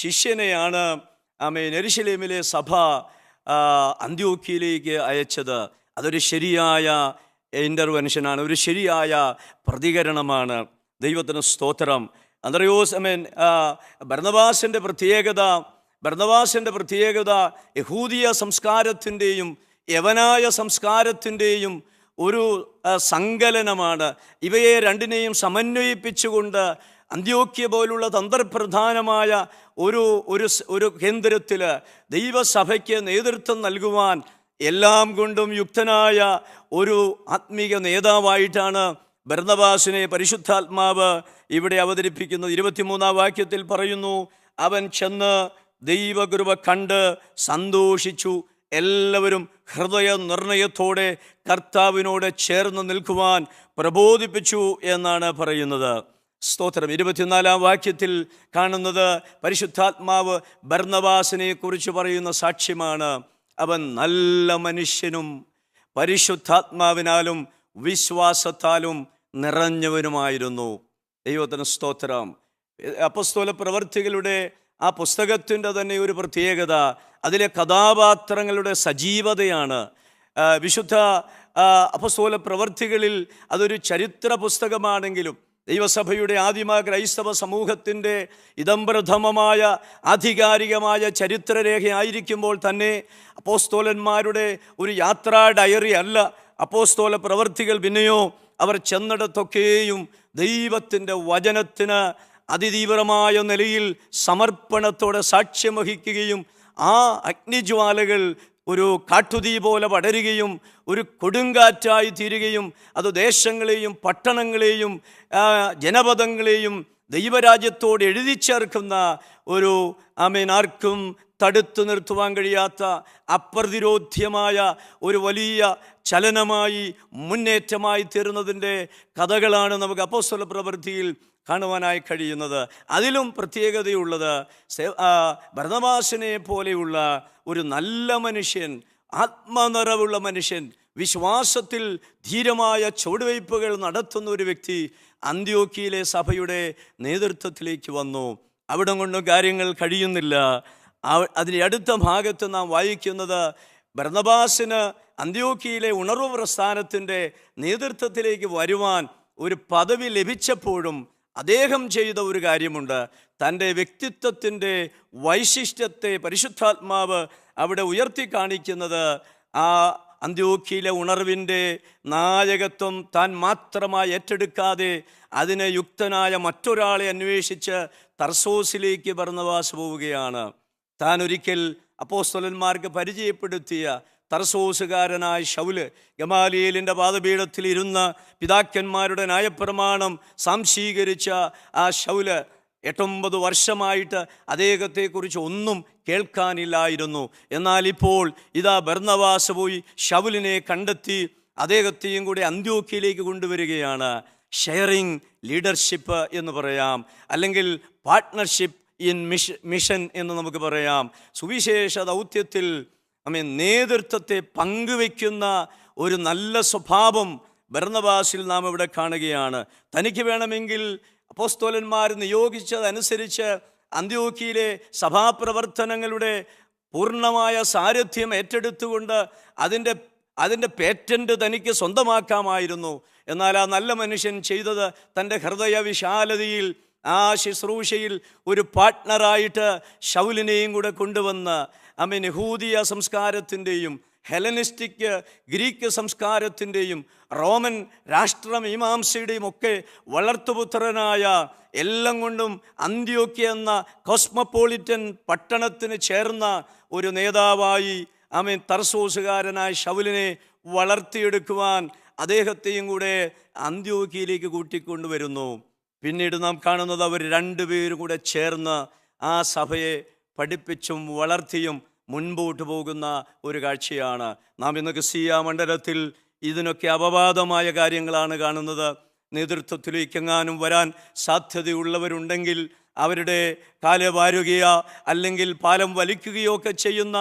ശിഷ്യനെയാണ് യെരുശലേമിലെ സഭ അന്ത്യോക്യയിലേക്ക് അയച്ചത്. അതൊരു ശരിയായ ഇൻ്റർവെൻഷനാണ്, ഒരു ശരിയായ പ്രതികരണമാണ്. ദൈവത്തിന് സ്തോത്രം. അന്ത്രയോസ് ബർന്നബാസിൻ്റെ പ്രത്യേകത യഹൂദിയ സംസ്കാരത്തിൻ്റെയും യവനായ സംസ്കാരത്തിൻ്റെയും ഒരു സങ്കലനമാണ്. ഇവയെ രണ്ടിനെയും സമന്വയിപ്പിച്ചുകൊണ്ട് അന്ത്യോക്യ പോലുള്ള തന്ത്രപ്രധാനമായ ഒരു കേന്ദ്രത്തിൽ ദൈവസഭയ്ക്ക് നേതൃത്വം നൽകുവാൻ എല്ലാം കൊണ്ടും യുക്തനായ ഒരു ആത്മീക നേതാവായിട്ടാണ് ബർന്നബാസിനെ പരിശുദ്ധാത്മാവ് ഇവിടെ അവതരിപ്പിക്കുന്നത്. 23-ാം വാക്യത്തിൽ പറയുന്നു, അവൻ ചെന്ന് ദൈവകൃപ കണ്ട് സന്തോഷിച്ചു. എല്ലാവരും ഹൃദയ നിർണയത്തോടെ കർത്താവിനോട് ചേർന്ന് നിൽക്കുവാൻ പ്രബോധിപ്പിച്ചു എന്നാണ് പറയുന്നത്. സ്തോത്രം. 24-ാം വാക്യത്തിൽ കാണുന്നത് പരിശുദ്ധാത്മാവ് ബർന്നബാസിനെ കുറിച്ച് പറയുന്ന സാക്ഷ്യമാണ്. അവൻ നല്ല മനുഷ്യനും പരിശുദ്ധാത്മാവിനാലും വിശ്വാസത്താലും നിറഞ്ഞവനുമായിരുന്നു. ദൈവത്തിന് സ്തോത്രം. അപ്പോസ്തല പ്രവർത്തികളുടെ ആ പുസ്തകത്തിൻ്റെ തന്നെ ഒരു പ്രത്യേകത അതിലെ കഥാപാത്രങ്ങളുടെ സജീവതയാണ്. വിശുദ്ധ അപ്പോസ്തല പ്രവർത്തികളിൽ അതൊരു ചരിത്ര പുസ്തകമാണെങ്കിലും ദൈവസഭയുടെ ആദിമ ക്രൈസ്തവ സമൂഹത്തിൻ്റെ ഇദംപ്രഥമമായ ആധികാരികമായ ചരിത്രരേഖയായിരിക്കുമ്പോൾ തന്നെ അപ്പോസ്തോലന്മാരുടെ ഒരു യാത്രാ ഡയറി അല്ല അപ്പോസ്തല പ്രവർത്തികൾ. പിന്നെയോ അവർ ചെന്നിടത്തൊക്കെയും ദൈവത്തിൻ്റെ വചനത്തിന് അതിതീവ്രമായ നിലയിൽ സമർപ്പണത്തോടെ സാക്ഷ്യം വഹിക്കുകയും ആ അഗ്നിജ്വാലകൾ ഒരു കാട്ടുതീ പോലെ പടരുകയും ഒരു കൊടുങ്കാറ്റായി തീരുകയും അത് ദേശങ്ങളെയും പട്ടണങ്ങളെയും ജനപദങ്ങളെയും ദൈവരാജ്യത്തോട് എഴുതി ചേർക്കുന്ന ഒരു ആർക്കും തടുത്തു നിർത്തുവാൻ കഴിയാത്ത അപ്രതിരോധ്യമായ ഒരു വലിയ ചലനമായി മുന്നേറ്റമായി തീർന്നതിൻ്റെ കഥകളാണ് നമുക്ക് അപ്പോസ്തല പ്രവൃത്തിയിൽ കാണുവാനായി കഴിയുന്നത്. അതിലും പ്രത്യേകതയുള്ളത് ബർന്നബാസിനെ പോലെയുള്ള ഒരു നല്ല മനുഷ്യൻ, ആത്മനിറവുള്ള മനുഷ്യൻ, വിശ്വാസത്തിൽ ധീരമായ ചുവടുവയ്പ്പുകൾ നടത്തുന്ന ഒരു വ്യക്തി അന്ത്യോക്യയിലെ സഭയുടെ നേതൃത്വത്തിലേക്ക് വന്നു. അവിടെ കൊണ്ട് കാര്യങ്ങൾ കഴിയുന്നില്ല. അതിൻ്റെ അടുത്ത ഭാഗത്ത് നാം വായിക്കുന്നത് ബർന്നബാസിന് അന്ത്യോക്യയിലെ ഉണർവ് പ്രസ്ഥാനത്തിൻ്റെ നേതൃത്വത്തിലേക്ക് വരുവാൻ ഒരു പദവി ലഭിച്ചപ്പോഴും അദ്ദേഹം ചെയ്ത ഒരു കാര്യമുണ്ട്. തൻ്റെ വ്യക്തിത്വത്തിൻ്റെ വൈശിഷ്ട്യത്തെ പരിശുദ്ധാത്മാവ് അവിടെ ഉയർത്തി കാണിക്കുന്നത് ആ അന്ത്യോക്യയിലെ ഉണർവിൻ്റെ നായകത്വം താൻ മാത്രമായി ഏറ്റെടുക്കാതെ അതിന് യുക്തനായ മറ്റൊരാളെ അന്വേഷിച്ച് തർസോസിലേക്ക് ബർന്നബാസ് പോവുകയാണ്. താൻ ഒരിക്കൽ അപ്പോസ്തലന്മാർക്ക് പരിചയപ്പെടുത്തിയ തർസോസുകാരനായ ശൗല്, ഗമാലിയേലിൻ്റെ പാദപീഠത്തിൽ ഇരുന്ന പിതാക്കന്മാരുടെ ന്യായപ്രമാണം സാംശീകരിച്ച ആ ശൗല് 8-9 വർഷമായിട്ട് അദ്ദേഹത്തെക്കുറിച്ച് ഒന്നും കേൾക്കാനില്ലായിരുന്നു. എന്നാൽ ഇപ്പോൾ ഇതാ ബർന്നബാസ് പോയി ശൗലിനെ കണ്ടെത്തി അദ്ദേഹത്തെയും കൂടി അന്ത്യോക്യയിലേക്ക് കൊണ്ടുവരികയാണ്. ഷെയറിങ് ലീഡർഷിപ്പ് എന്ന് പറയാം, അല്ലെങ്കിൽ പാർട്ട്ണർഷിപ്പ് ഇൻ മിഷൻ എന്ന് നമുക്ക് പറയാം. സുവിശേഷ ദൗത്യത്തിൽ നേതൃത്വത്തെ പങ്കുവയ്ക്കുന്ന ഒരു നല്ല സ്വഭാവം ബർന്നബാസിൽ നാം ഇവിടെ കാണുകയാണ്. തനിക്ക് വേണമെങ്കിൽ അപ്പോസ്തലന്മാർ നിയോഗിച്ചതനുസരിച്ച് അന്ത്യോക്യയിലെ സഭാപ്രവർത്തനങ്ങളുടെ പൂർണ്ണമായ സാരഥ്യം ഏറ്റെടുത്തുകൊണ്ട് അതിൻ്റെ പേറ്റന്റ് തനിക്ക് സ്വന്തമാക്കാമായിരുന്നു. എന്നാൽ ആ നല്ല മനുഷ്യൻ ചെയ്തത് തൻ്റെ ഹൃദയ വിശാലതയിൽ ആ ശുശ്രൂഷയിൽ ഒരു പാർട്ട്ണറായിട്ട് ശൗലിനെയും കൂടെ കൊണ്ടുവന്ന് യഹൂദിയ സംസ്കാരത്തിൻ്റെയും ഹെലനിസ്റ്റിക് ഗ്രീക്ക് സംസ്കാരത്തിൻ്റെയും റോമൻ രാഷ്ട്രമീമാംസയുടെയും ഒക്കെ വളർത്തുപുത്രനായ എല്ലാം കൊണ്ടും അന്ത്യോക്യ എന്ന കോസ്മോപോളിറ്റൻ പട്ടണത്തിന് ചേർന്ന ഒരു നേതാവായി തർസോസുകാരനായ ശൗലിനെ വളർത്തിയെടുക്കുവാൻ അദ്ദേഹത്തെയും കൂടെ അന്ത്യോക്യയിലേക്ക് കൂട്ടിക്കൊണ്ടുവരുന്നു. പിന്നീട് നാം കാണുന്നത് അവർ രണ്ടുപേരും കൂടെ ചേർന്ന് ആ സഭയെ പഠിപ്പിച്ചും വളർത്തിയും മുൻപോട്ട് പോകുന്ന ഒരു കാഴ്ചയാണ്. നാം ഇന്ന് ക്രിസ്തീയ മണ്ഡലത്തിൽ ഇതിനൊക്കെ അപവാദമായ കാര്യങ്ങളാണ് കാണുന്നത്. നേതൃത്വത്തിലേക്കെങ്ങാനും വരാൻ സാധ്യതയുള്ളവരുണ്ടെങ്കിൽ അവരുടെ കാല് വാരുകയോ അല്ലെങ്കിൽ പാലം വലിക്കുകയോ ഒക്കെ ചെയ്യുന്ന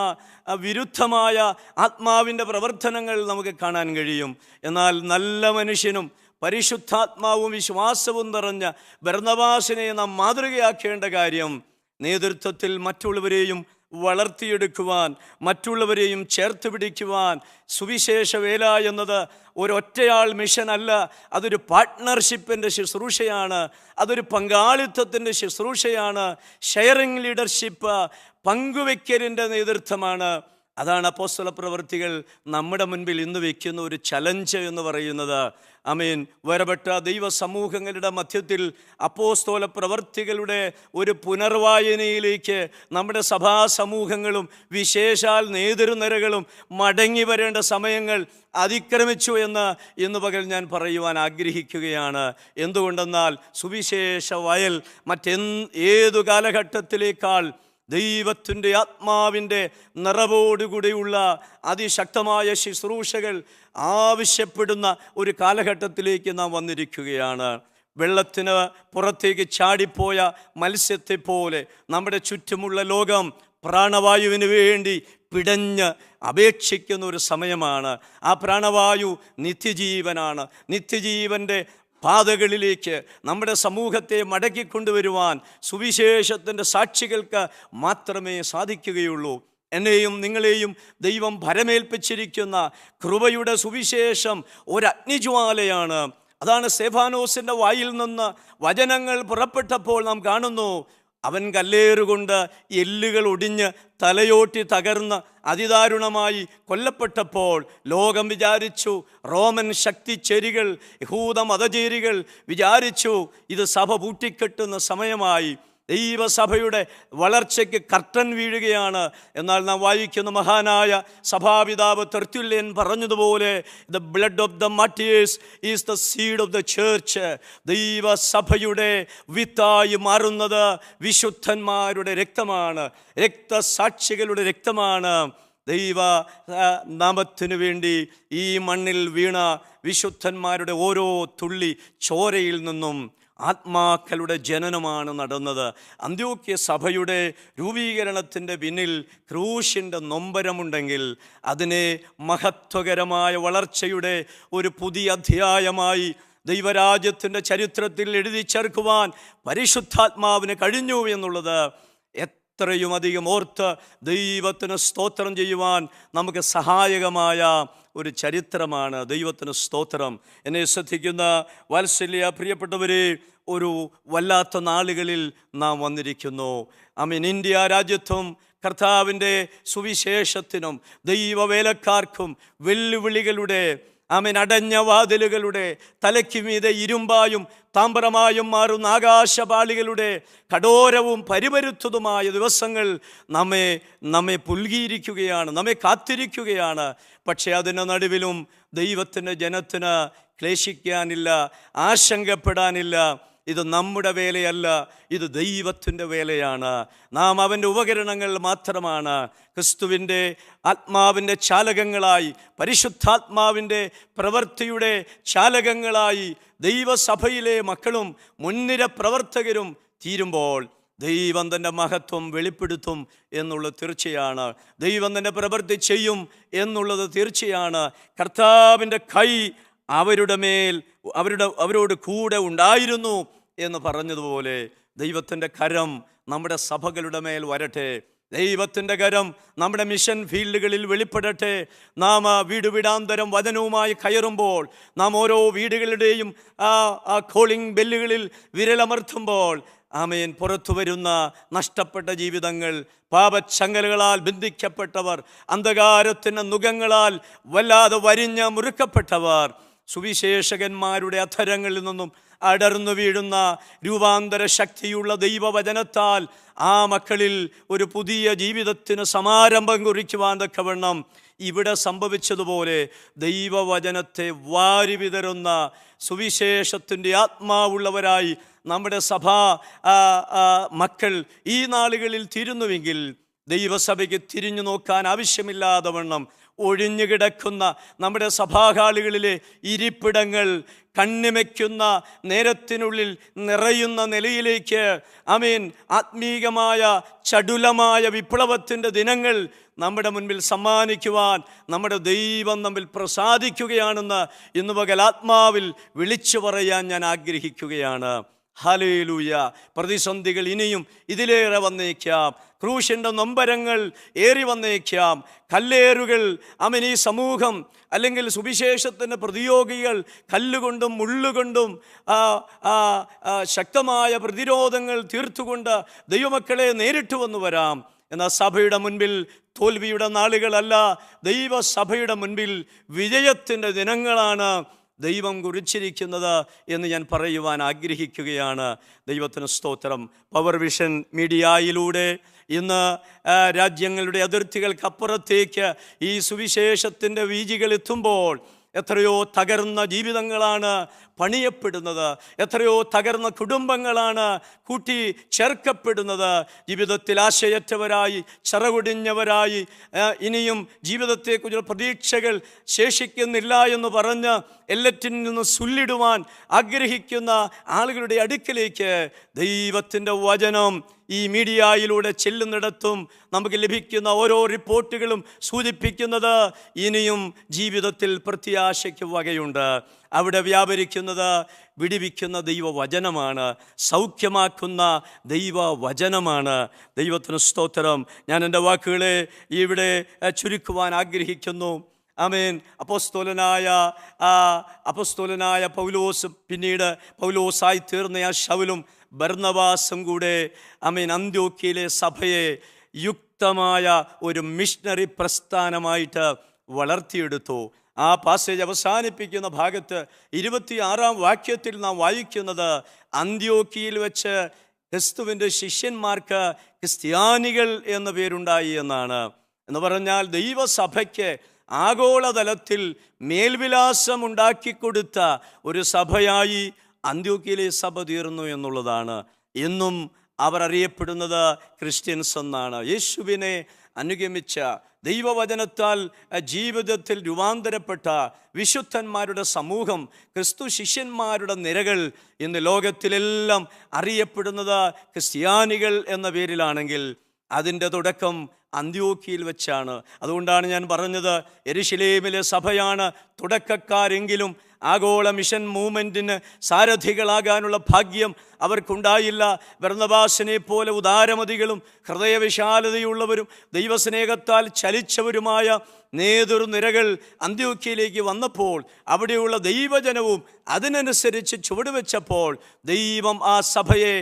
വിരുദ്ധമായ ആത്മാവിൻ്റെ പ്രവർത്തനങ്ങൾ നമുക്ക് കാണാൻ കഴിയും. എന്നാൽ നല്ല മനുഷ്യനും പരിശുദ്ധാത്മാവും വിശ്വാസവും നിറഞ്ഞ ബർന്നബാസിനെ നാം മാതൃകയാക്കേണ്ട കാര്യം നേതൃത്വത്തിൽ മറ്റുള്ളവരെയും വളർത്തിയെടുക്കുവാൻ, മറ്റുള്ളവരെയും ചേർത്ത് പിടിക്കുവാൻ. സുവിശേഷ വേല എന്നത് ഒരൊറ്റയാൾ മിഷനല്ല, അതൊരു പാർട്ട്ണർഷിപ്പിൻ്റെ ശുശ്രൂഷയാണ്, അതൊരു പങ്കാളിത്തത്തിൻ്റെ ശുശ്രൂഷയാണ്, ഷെയറിംഗ് ലീഡർഷിപ്പ്, പങ്കുവെക്കലിൻ്റെ നേതൃത്വമാണ്. അതാണ് അപ്പോസ്തല പ്രവൃത്തികൾ നമ്മുടെ മുൻപിൽ ഇന്ന് വയ്ക്കുന്ന ഒരു ചലഞ്ച് എന്ന് പറയുന്നത്. വേർപെട്ട ദൈവ സമൂഹങ്ങളുടെ മധ്യത്തിൽ അപ്പോസ്തല പ്രവൃത്തികളുടെ ഒരു പുനർവായനയിലേക്ക് നമ്മുടെ സഭാ സമൂഹങ്ങളും വിശേഷാൽ നേതൃനിരകളും മടങ്ങി വരേണ്ട സമയങ്ങൾ അതിക്രമിച്ചു എന്ന് ഇന്ന് പകൽ ഞാൻ പറയുവാൻ ആഗ്രഹിക്കുകയാണ്. എന്തുകൊണ്ടെന്നാൽ സുവിശേഷ വയൽ ഏതു കാലഘട്ടത്തിലേക്കാൾ ദൈവത്തിൻ്റെ ആത്മാവിൻ്റെ നിറവോടുകൂടിയുള്ള അതിശക്തമായ ശുശ്രൂഷകൾ ആവശ്യപ്പെടുന്ന ഒരു കാലഘട്ടത്തിലേക്ക് നാം വന്നിരിക്കുകയാണ്. വെള്ളത്തിന് പുറത്തേക്ക് ചാടിപ്പോയ മത്സ്യത്തെ പോലെ നമ്മുടെ ചുറ്റുമുള്ള ലോകം പ്രാണവായുവിന് വേണ്ടി പിടഞ്ഞ് അപേക്ഷിക്കുന്ന ഒരു സമയമാണ്. ആ പ്രാണവായു നിത്യജീവനാണ്. നിത്യജീവൻ്റെ പാതകളിലേക്ക് നമ്മുടെ സമൂഹത്തെ മടക്കിക്കൊണ്ടുവരുവാൻ സുവിശേഷത്തിൻ്റെ സാക്ഷികൾക്ക് മാത്രമേ സാധിക്കുകയുള്ളൂ. എന്നെയും നിങ്ങളെയും ദൈവം ഭരമേൽപ്പിച്ചിരിക്കുന്ന കൃപയുടെ സുവിശേഷം ഒരഗ്നിജ്വാലയാണ്. അതാണ് സ്തെഫാനോസിൻ്റെ വായിൽ നിന്ന് വചനങ്ങൾ പുറപ്പെട്ടപ്പോൾ നാം കാണുന്നു. അവൻ കല്ലേറുകൊണ്ട് എല്ലുകൾ ഒടിഞ്ഞ് തലയോട്ടി തകർന്ന് അതിദാരുണമായി കൊല്ലപ്പെട്ടപ്പോൾ ലോകം വിചാരിച്ചു, റോമൻ ശക്തിച്ചേരികൾ, യഹൂദ മതചേരികൾ വിചാരിച്ചു ഇത് സഭ പൂട്ടിക്കെട്ടുന്ന സമയമായി, ദൈവസഭയുടെ വളർച്ചയ്ക്ക് കർട്ടൻ വീഴുകയാണ്. എന്നാൽ നാം വായിക്കുന്ന മഹാനായ സഭാപിതാവ് തെർത്തുല്യൻ പറഞ്ഞതുപോലെ the blood of the martyrs is the seed of the church. ദൈവസഭയുടെ വിത്തായി മാറുന്നത് വിശുദ്ധന്മാരുടെ രക്തമാണ്, രക്തസാക്ഷികളുടെ രക്തമാണ്. ദൈവ നാമത്തിനു വേണ്ടി ഈ മണ്ണിൽ വീണ വിശുദ്ധന്മാരുടെ ഓരോ തുള്ളി ചോരയിൽ നിന്നും ആത്മാക്കളുടെ ജനനമാണ് നടന്നത്. അന്ത്യോക്യ സഭയുടെ രൂപീകരണത്തിൻ്റെ പിന്നിൽ ക്രൂശിൻ്റെ നൊമ്പരമുണ്ടെങ്കിൽ അതിനെ മഹത്വകരമായ വളർച്ചയുടെ ഒരു പുതിയ അധ്യായമായി ദൈവരാജ്യത്തിൻ്റെ ചരിത്രത്തിൽ എഴുതി ചേർക്കുവാൻ പരിശുദ്ധാത്മാവിന് കഴിഞ്ഞു എന്നുള്ളത് എത്രയും അധികം ഓർത്ത് ദൈവത്തിന് സ്തോത്രം ചെയ്യുവാൻ നമുക്ക് സഹായകമായ ഒരു ചരിത്രമാണ്. ദൈവത്തിന് സ്തോത്രം. എന്നെ ശ്രദ്ധിക്കുന്ന വാത്സല്യ പ്രിയപ്പെട്ടവരെ, ഒരു വല്ലാത്ത നാളുകളിൽ നാം വന്നിരിക്കുന്നു. ഇന്ത്യ രാജ്യത്തും കർത്താവിൻ്റെ സുവിശേഷത്തിനും ദൈവവേലക്കാർക്കും വെല്ലുവിളികളുടെ അടഞ്ഞ വാതിലുകളുടെ തലയ്ക്ക് മീതെ ഇരുമ്പായും താമ്രമായും മാറുന്ന ആകാശപാളികളുടെ കഠോരവും പരിപരുത്തതുമായ ദിവസങ്ങൾ നമ്മെ പുൽകിയിരിക്കുകയാണ്, നമ്മെ കാത്തിരിക്കുകയാണ്. പക്ഷേ അതിൻ്റെ നടുവിലും ദൈവത്തിൻ്റെ ജനത്തിന് ക്ലേശിക്കാനില്ല, ആശങ്കപ്പെടാനില്ല. ഇത് നമ്മുടെ വേലയല്ല, ഇത് ദൈവത്തിൻ്റെ വേലയാണ്. നാം അവൻ്റെ ഉപകരണങ്ങൾ മാത്രമാണ്. ക്രിസ്തുവിൻ്റെ ആത്മാവിൻ്റെ ചാലകങ്ങളായി, പരിശുദ്ധാത്മാവിൻ്റെ പ്രവൃത്തിയുടെ ചാലകങ്ങളായി ദൈവസഭയിലെ മക്കളും മുൻനിര പ്രവർത്തകരും തീരുമ്പോൾ ദൈവം തൻ്റെ മഹത്വം വെളിപ്പെടുത്തും എന്നുള്ളത് തീർച്ചയാണ്. ദൈവം തൻ്റെ പ്രവൃത്തി ചെയ്യും എന്നുള്ളത് തീർച്ചയാണ്. കർത്താവിൻ്റെ കൈ അവരോട് കൂടെ ഉണ്ടായിരുന്നു എന്ന് പറഞ്ഞതുപോലെ ദൈവത്തിൻ്റെ കരം നമ്മുടെ സഭകളുടെ മേൽ വരട്ടെ. ദൈവത്തിൻ്റെ കരം നമ്മുടെ മിഷൻ ഫീൽഡുകളിൽ വെളിപ്പെടട്ടെ. നാം വീട് വീടാന്തരം വചനവുമായി കയറുമ്പോൾ, നാം ഓരോ വീടുകളുടെയും ആ കോളിംഗ് ബെല്ലുകളിൽ വിരലമർത്തുമ്പോൾ, ആമേൻ, പുറത്തു വരുന്ന നഷ്ടപ്പെട്ട ജീവിതങ്ങൾ, പാപച്ചങ്ങലകളാൽ ബന്ധിക്കപ്പെട്ടവർ, അന്ധകാരത്തിൻ്റെ നുകങ്ങളാൽ വല്ലാതെ വരിഞ്ഞ് മുറുക്കപ്പെട്ടവർ, സുവിശേഷകന്മാരുടെ അധരങ്ങളിൽ നിന്നും അടർന്നു വീഴുന്ന രൂപാന്തര ശക്തിയുള്ള ദൈവവചനത്താൽ ആ മക്കളിൽ ഒരു പുതിയ ജീവിതത്തിന് സമാരംഭം കുറിക്കുവാൻ തക്കവണ്ണം ഇവിടെ സംഭവിച്ചതുപോലെ ദൈവവചനത്തെ വാരി വിതറുന്ന സുവിശേഷത്തിൻ്റെ ആത്മാവുള്ളവരായി നമ്മുടെ സഭാ മക്കൾ ഈ നാളുകളിൽ തീരുന്നുവെങ്കിൽ, ദൈവസഭയ്ക്ക് തിരിഞ്ഞു നോക്കാൻ ആവശ്യമില്ലാതെ വണ്ണം ഒഴിഞ്ഞുകിടക്കുന്ന നമ്മുടെ സഭാഹാളുകളിലെ ഇരിപ്പിടങ്ങൾ കണ്ണിമയ്ക്കുന്ന നേരത്തിനുള്ളിൽ നിറയുന്ന നിലയിലേക്ക്, ആമേൻ, ആത്മീകമായ ചടുലമായ വിപ്ലവത്തിൻ്റെ ദിനങ്ങൾ നമ്മുടെ മുൻപിൽ സമ്മാനിക്കുവാൻ നമ്മുടെ ദൈവം നമ്മിൽ പ്രസാദിക്കുകയാണെന്ന് ഇന്ന് പകൽ ആത്മാവിൽ വിളിച്ചു പറയാൻ ഞാൻ ആഗ്രഹിക്കുകയാണ്. ഹല്ലേലൂയ. പ്രതിസന്ധികൾ ഇനിയും ഇതിലേറെ വന്നേക്കാം, ക്രൂശിൻ്റെ നൊമ്പരങ്ങൾ ഏറി വന്നേക്കാം, കല്ലേറുകൾ, ആമേൻ, ഈ സമൂഹം അല്ലെങ്കിൽ സുവിശേഷത്തിൻ്റെ പ്രതിയോഗികൾ കല്ലുകൊണ്ടും മുള്ളുകൊണ്ടും ശക്തമായ പ്രതിരോധങ്ങൾ തീർത്തുകൊണ്ട് ദൈവമക്കളെ നേരിട്ട് വന്നു വരാം. എന്നാൽ സഭയുടെ മുൻപിൽ തോൽവിയുടെ നാളുകളല്ല, ദൈവസഭയുടെ മുൻപിൽ വിജയത്തിൻ്റെ ദിനങ്ങളാണ് ദൈവം കുറിച്ചിരിക്കുന്നത് എന്ന് ഞാൻ പറയുവാൻ ആഗ്രഹിക്കുകയാണ്. ദൈവത്തിന് സ്തോത്രം. പവർ വിഷൻ മീഡിയയിലൂടെ ഇന്ന് രാജ്യങ്ങളുടെ അതിർത്തികൾക്കപ്പുറത്തേക്ക് ഈ സുവിശേഷത്തിൻ്റെ വീജികൾ എത്തുമ്പോൾ എത്രയോ തകർന്ന ജീവിതങ്ങളാണ് പണിയപ്പെടുന്നത്, എത്രയോ തകർന്ന കുടുംബങ്ങളാണ് കൂട്ടി ചേർക്കപ്പെടുന്നത്. ജീവിതത്തിൽ ആശയറ്റവരായി, ചിറകൊടിഞ്ഞവരായി, ഇനിയും ജീവിതത്തെക്കുറിച്ചുള്ള പ്രതീക്ഷകൾ ശേഷിക്കുന്നില്ല എന്ന് പറഞ്ഞ് എല്ലാറ്റിൽ നിന്ന് സുല്ലിടുവാൻ ആഗ്രഹിക്കുന്ന ആളുകളുടെ അടുക്കിലേക്ക് ദൈവത്തിൻ്റെ വചനം ഈ മീഡിയയിലൂടെ ചെല്ലുന്നിടത്തും നമുക്ക് ലഭിക്കുന്ന ഓരോ റിപ്പോർട്ടുകളും സൂചിപ്പിക്കുന്നത് ഇനിയും ജീവിതത്തിൽ പ്രത്യാശയ്ക്ക് വകയുണ്ട്. അവിടെ വ്യാപരിക്കുന്നത് വിടിവിക്കുന്ന ദൈവവചനമാണ്, സൗഖ്യമാക്കുന്ന ദൈവവചനമാണ്. ദൈവത്തിന് സ്തോത്രം. ഞാൻ എൻ്റെ വാക്കുകളെ ഇവിടെ ചുരുക്കുവാൻ ആഗ്രഹിക്കുന്നു. ആമേൻ. അപ്പോസ്തലനായ പൗലോസ്, പിന്നീട് പൗലോസായി തീർന്ന ആ ശൗലും ബർന്നബാസും കൂടെ, ആമേൻ, അന്ത്യോക്യയിലെ സഭയെ യുക്തമായ ഒരു മിഷണറി പ്രസ്ഥാനമായിട്ട് വളർത്തിയെടുത്തു. ആ പാസേജ് അവസാനിപ്പിക്കുന്ന ഭാഗത്ത് 26-ാം വാക്യത്തിൽ നാം വായിക്കുന്നത്, അന്ത്യോക്യയിൽ വെച്ച് ക്രിസ്തുവിൻ്റെ ശിഷ്യന്മാർക്ക് ക്രിസ്ത്യാനികൾ എന്ന പേരുണ്ടായി എന്നാണ്. എന്ന് പറഞ്ഞാൽ ദൈവസഭയ്ക്ക് ആഗോളതലത്തിൽ മേൽവിലാസം ഉണ്ടാക്കിക്കൊടുത്ത ഒരു സഭയായി അന്ത്യോക്യയിലെ സഭ തീർന്നു എന്നുള്ളതാണ്. എന്നും അവർ അറിയപ്പെടുന്നത് ക്രിസ്ത്യൻസ് എന്നാണ്. യേശുവിനെ അനുഗമിച്ച, ദൈവവചനത്താൽ ജീവിതത്തിൽ രൂപാന്തരപ്പെട്ട വിശുദ്ധന്മാരുടെ സമൂഹം, ക്രിസ്തു ശിഷ്യന്മാരുടെ നിരകൾ ഇന്ന് ലോകത്തിലെല്ലാം അറിയപ്പെടുന്നത് ക്രിസ്ത്യാനികൾ എന്ന പേരിലാണെങ്കിൽ അതിൻ്റെ തുടക്കം അന്ത്യോക്യയിൽ വെച്ചാണ്. അതുകൊണ്ടാണ് ഞാൻ പറഞ്ഞത്, യെരുശലേമിലെ സഭയാണ് തുടക്കക്കാരെങ്കിലും ആഗോള മിഷൻ മൂവ്മെൻറ്റിന് സാരഥികളാകാനുള്ള ഭാഗ്യം അവർക്കുണ്ടായില്ല. ബർന്നബാസിനെ പോലെ ഉദാരമതികളും ഹൃദയവിശാലതയുള്ളവരും ദൈവസ്നേഹത്താൽ ചലിച്ചവരുമായ നേതൃനിരകൾ അന്ത്യോക്യയിലേക്ക് വന്നപ്പോൾ അവിടെയുള്ള ദൈവജനവും അതിനനുസരിച്ച് ചുവടുവെച്ചപ്പോൾ ദൈവം ആ സഭയെ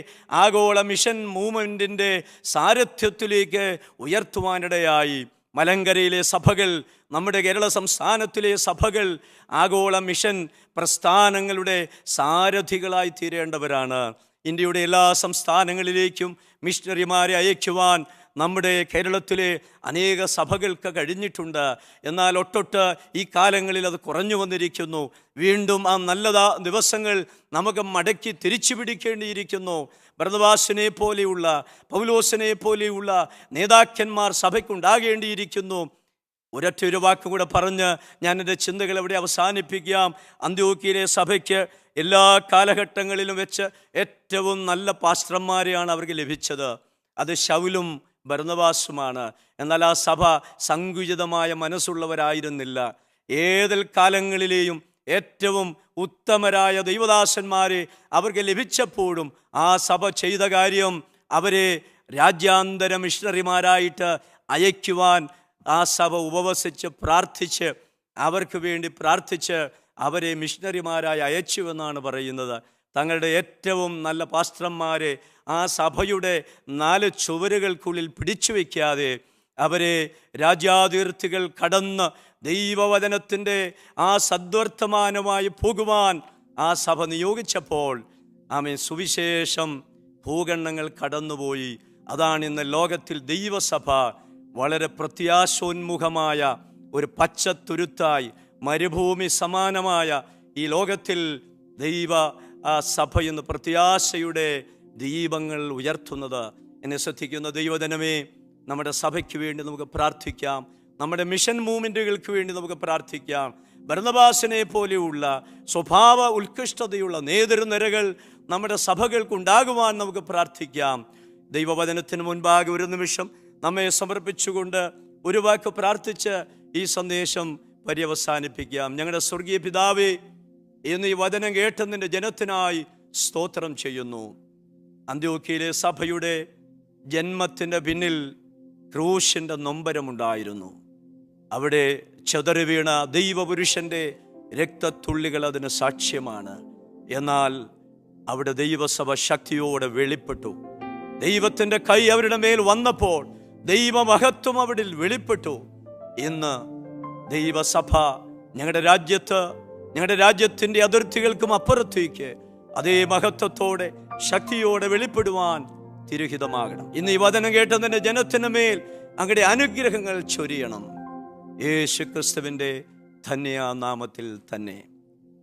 ആഗോള മിഷൻ മൂവ്മെൻറ്റിൻ്റെ സാരഥ്യത്തിലേക്ക് ഉയർത്തുവാനിടയായി. മലങ്കരയിലെ സഭകൾ, നമ്മുടെ കേരള സംസ്ഥാനത്തിലെ സഭകൾ ആഗോള മിഷൻ പ്രസ്ഥാനങ്ങളുടെ സാരഥികളായി തീരേണ്ടവരാണ്. ഇന്ത്യയുടെ എല്ലാ സംസ്ഥാനങ്ങളിലേക്കും മിഷണറിമാരെ അയക്കുവാൻ നമ്മുടെ കേരളത്തിലെ അനേക സഭകൾക്ക് കഴിഞ്ഞിട്ടുണ്ട്. എന്നാൽ ഒട്ടൊട്ട് ഈ കാലങ്ങളിൽ അത് കുറഞ്ഞു വന്നിരിക്കുന്നു. വീണ്ടും ആ നല്ല ദിവസങ്ങൾ നമുക്ക് മടക്കി തിരിച്ചു പിടിക്കേണ്ടിയിരിക്കുന്നു. ബർന്നബാസിനെ പോലെയുള്ള, പൗലോസിനെ പോലെയുള്ള നേതാക്കന്മാർ സഭയ്ക്കുണ്ടാകേണ്ടിയിരിക്കുന്നു. ഒരൊറ്റൊരു വാക്കും കൂടെ പറഞ്ഞ് ഞാൻ എൻ്റെ ചിന്തകൾ അവിടെ അവസാനിപ്പിക്കാം. അന്ത്യോക്യയിലെ സഭയ്ക്ക് എല്ലാ കാലഘട്ടങ്ങളിലും വെച്ച് ഏറ്റവും നല്ല പാസ്റ്റർമാരെയാണ് അവർക്ക് ലഭിച്ചത്. അത് ശൗലും ബർന്നബാസുമാണ്. എന്നാൽ ആ സഭ സങ്കുചിതമായ മനസ്സുള്ളവരായിരുന്നില്ല. ഏതിൽ കാലങ്ങളിലെയും ഏറ്റവും ഉത്തമരായ ദൈവദാസന്മാരെ അവർക്ക് ലഭിച്ചപ്പോഴും ആ സഭ ചെയ്ത കാര്യം അവരെ രാജ്യാന്തര മിഷണറിമാരായിട്ട് അയക്കുവാൻ ആ സഭ ഉപവസിച്ച് പ്രാർത്ഥിച്ച് അവർക്ക് വേണ്ടി പ്രാർത്ഥിച്ച് അവരെ മിഷണറിമാരായി അയച്ചുവെന്നാണ് പറയുന്നത്. തങ്ങളുടെ ഏറ്റവും നല്ല പാസ്റ്റർമാരെ ആ സഭയുടെ 4 ചുവരുകൾക്കുള്ളിൽ പിടിച്ചു വയ്ക്കാതെ അവരെ രാജ്യാതിർത്തികൾ കടന്ന് ദൈവവചനത്തിൻ്റെ ആ സദ്വർത്തമാനമായി പോകുവാൻ ആ സഭ നിയോഗിച്ചപ്പോൾ ആമേൻ സുവിശേഷം ഭൂഖണ്ഡങ്ങൾ കടന്നുപോയി. അതാണ് ഇന്ന് ലോകത്തിൽ ദൈവസഭ വളരെ പ്രത്യാശോന്മുഖമായ ഒരു പച്ചത്തുരുത്തായി മരുഭൂമി സമാനമായ ഈ ലോകത്തിൽ ദൈവ സഭ എന്ന് പ്രത്യാശയുടെ ദീപങ്ങൾ ഉയർത്തുന്നത്. എന്നെ ശ്രദ്ധിക്കുന്ന ദൈവജനമേ, നമ്മുടെ സഭയ്ക്ക് വേണ്ടി നമുക്ക് പ്രാർത്ഥിക്കാം. നമ്മുടെ മിഷൻ മൂവ്മെൻറ്റുകൾക്ക് വേണ്ടി നമുക്ക് പ്രാർത്ഥിക്കാം. ബർന്നബാസിനെ പോലെയുള്ള സ്വഭാവ ഉത്കൃഷ്ടതയുള്ള നേതൃനിരകൾ നമ്മുടെ സഭകൾക്കുണ്ടാകുവാൻ നമുക്ക് പ്രാർത്ഥിക്കാം. ദൈവവചനത്തിന് മുൻപാകെ ഒരു നിമിഷം നമ്മെ സമർപ്പിച്ചുകൊണ്ട് ഒരു വാക്ക് പ്രാർത്ഥിച്ച് ഈ സന്ദേശം പര്യവസാനിപ്പിക്കാം. ഞങ്ങളുടെ സ്വർഗീയ പിതാവേ, ഇന്ന് ഈ വചനം കേട്ടതിൻ്റെ ജനത്തിനായി സ്തോത്രം ചെയ്യുന്നു. അന്ത്യോക്യയിലെ സഭയുടെ ജന്മത്തിൻ്റെ പിന്നിൽ ക്രൂശിൻ്റെ നൊമ്പരമുണ്ടായിരുന്നു. അവിടെ ചെതറി വീണ ദൈവപുരുഷൻ്റെ രക്തത്തുള്ളികൾ അതിന് സാക്ഷ്യമാണ്. എന്നാൽ അവിടെ ദൈവസഭ ശക്തിയോടെ വെളിപ്പെട്ടു. ദൈവത്തിൻ്റെ കൈ അവരുടെ മേൽ വന്നപ്പോൾ ദൈവമഹത്വം അവിടെ വെളിപ്പെട്ടു. ഇന്ന് ദൈവസഭ ഞങ്ങളുടെ രാജ്യത്ത്, ഞങ്ങളുടെ രാജ്യത്തിൻ്റെ അതിർത്തികൾക്കും അപ്പുറത്തേക്ക് അതേ മഹത്വത്തോടെ ശക്തിയോടെ വെളിപ്പെടുവാൻ തിരുഹിതമാകണം. ഇന്ന് ഈ വചനം കേട്ടതിൻ്റെ ജനത്തിന് മേൽ അങ്ങയുടെ അനുഗ്രഹങ്ങൾ ചൊരിയണം. യേശു ക്രിസ്തുവിൻ്റെ ധന്യനാമത്തിൽ തന്നെ.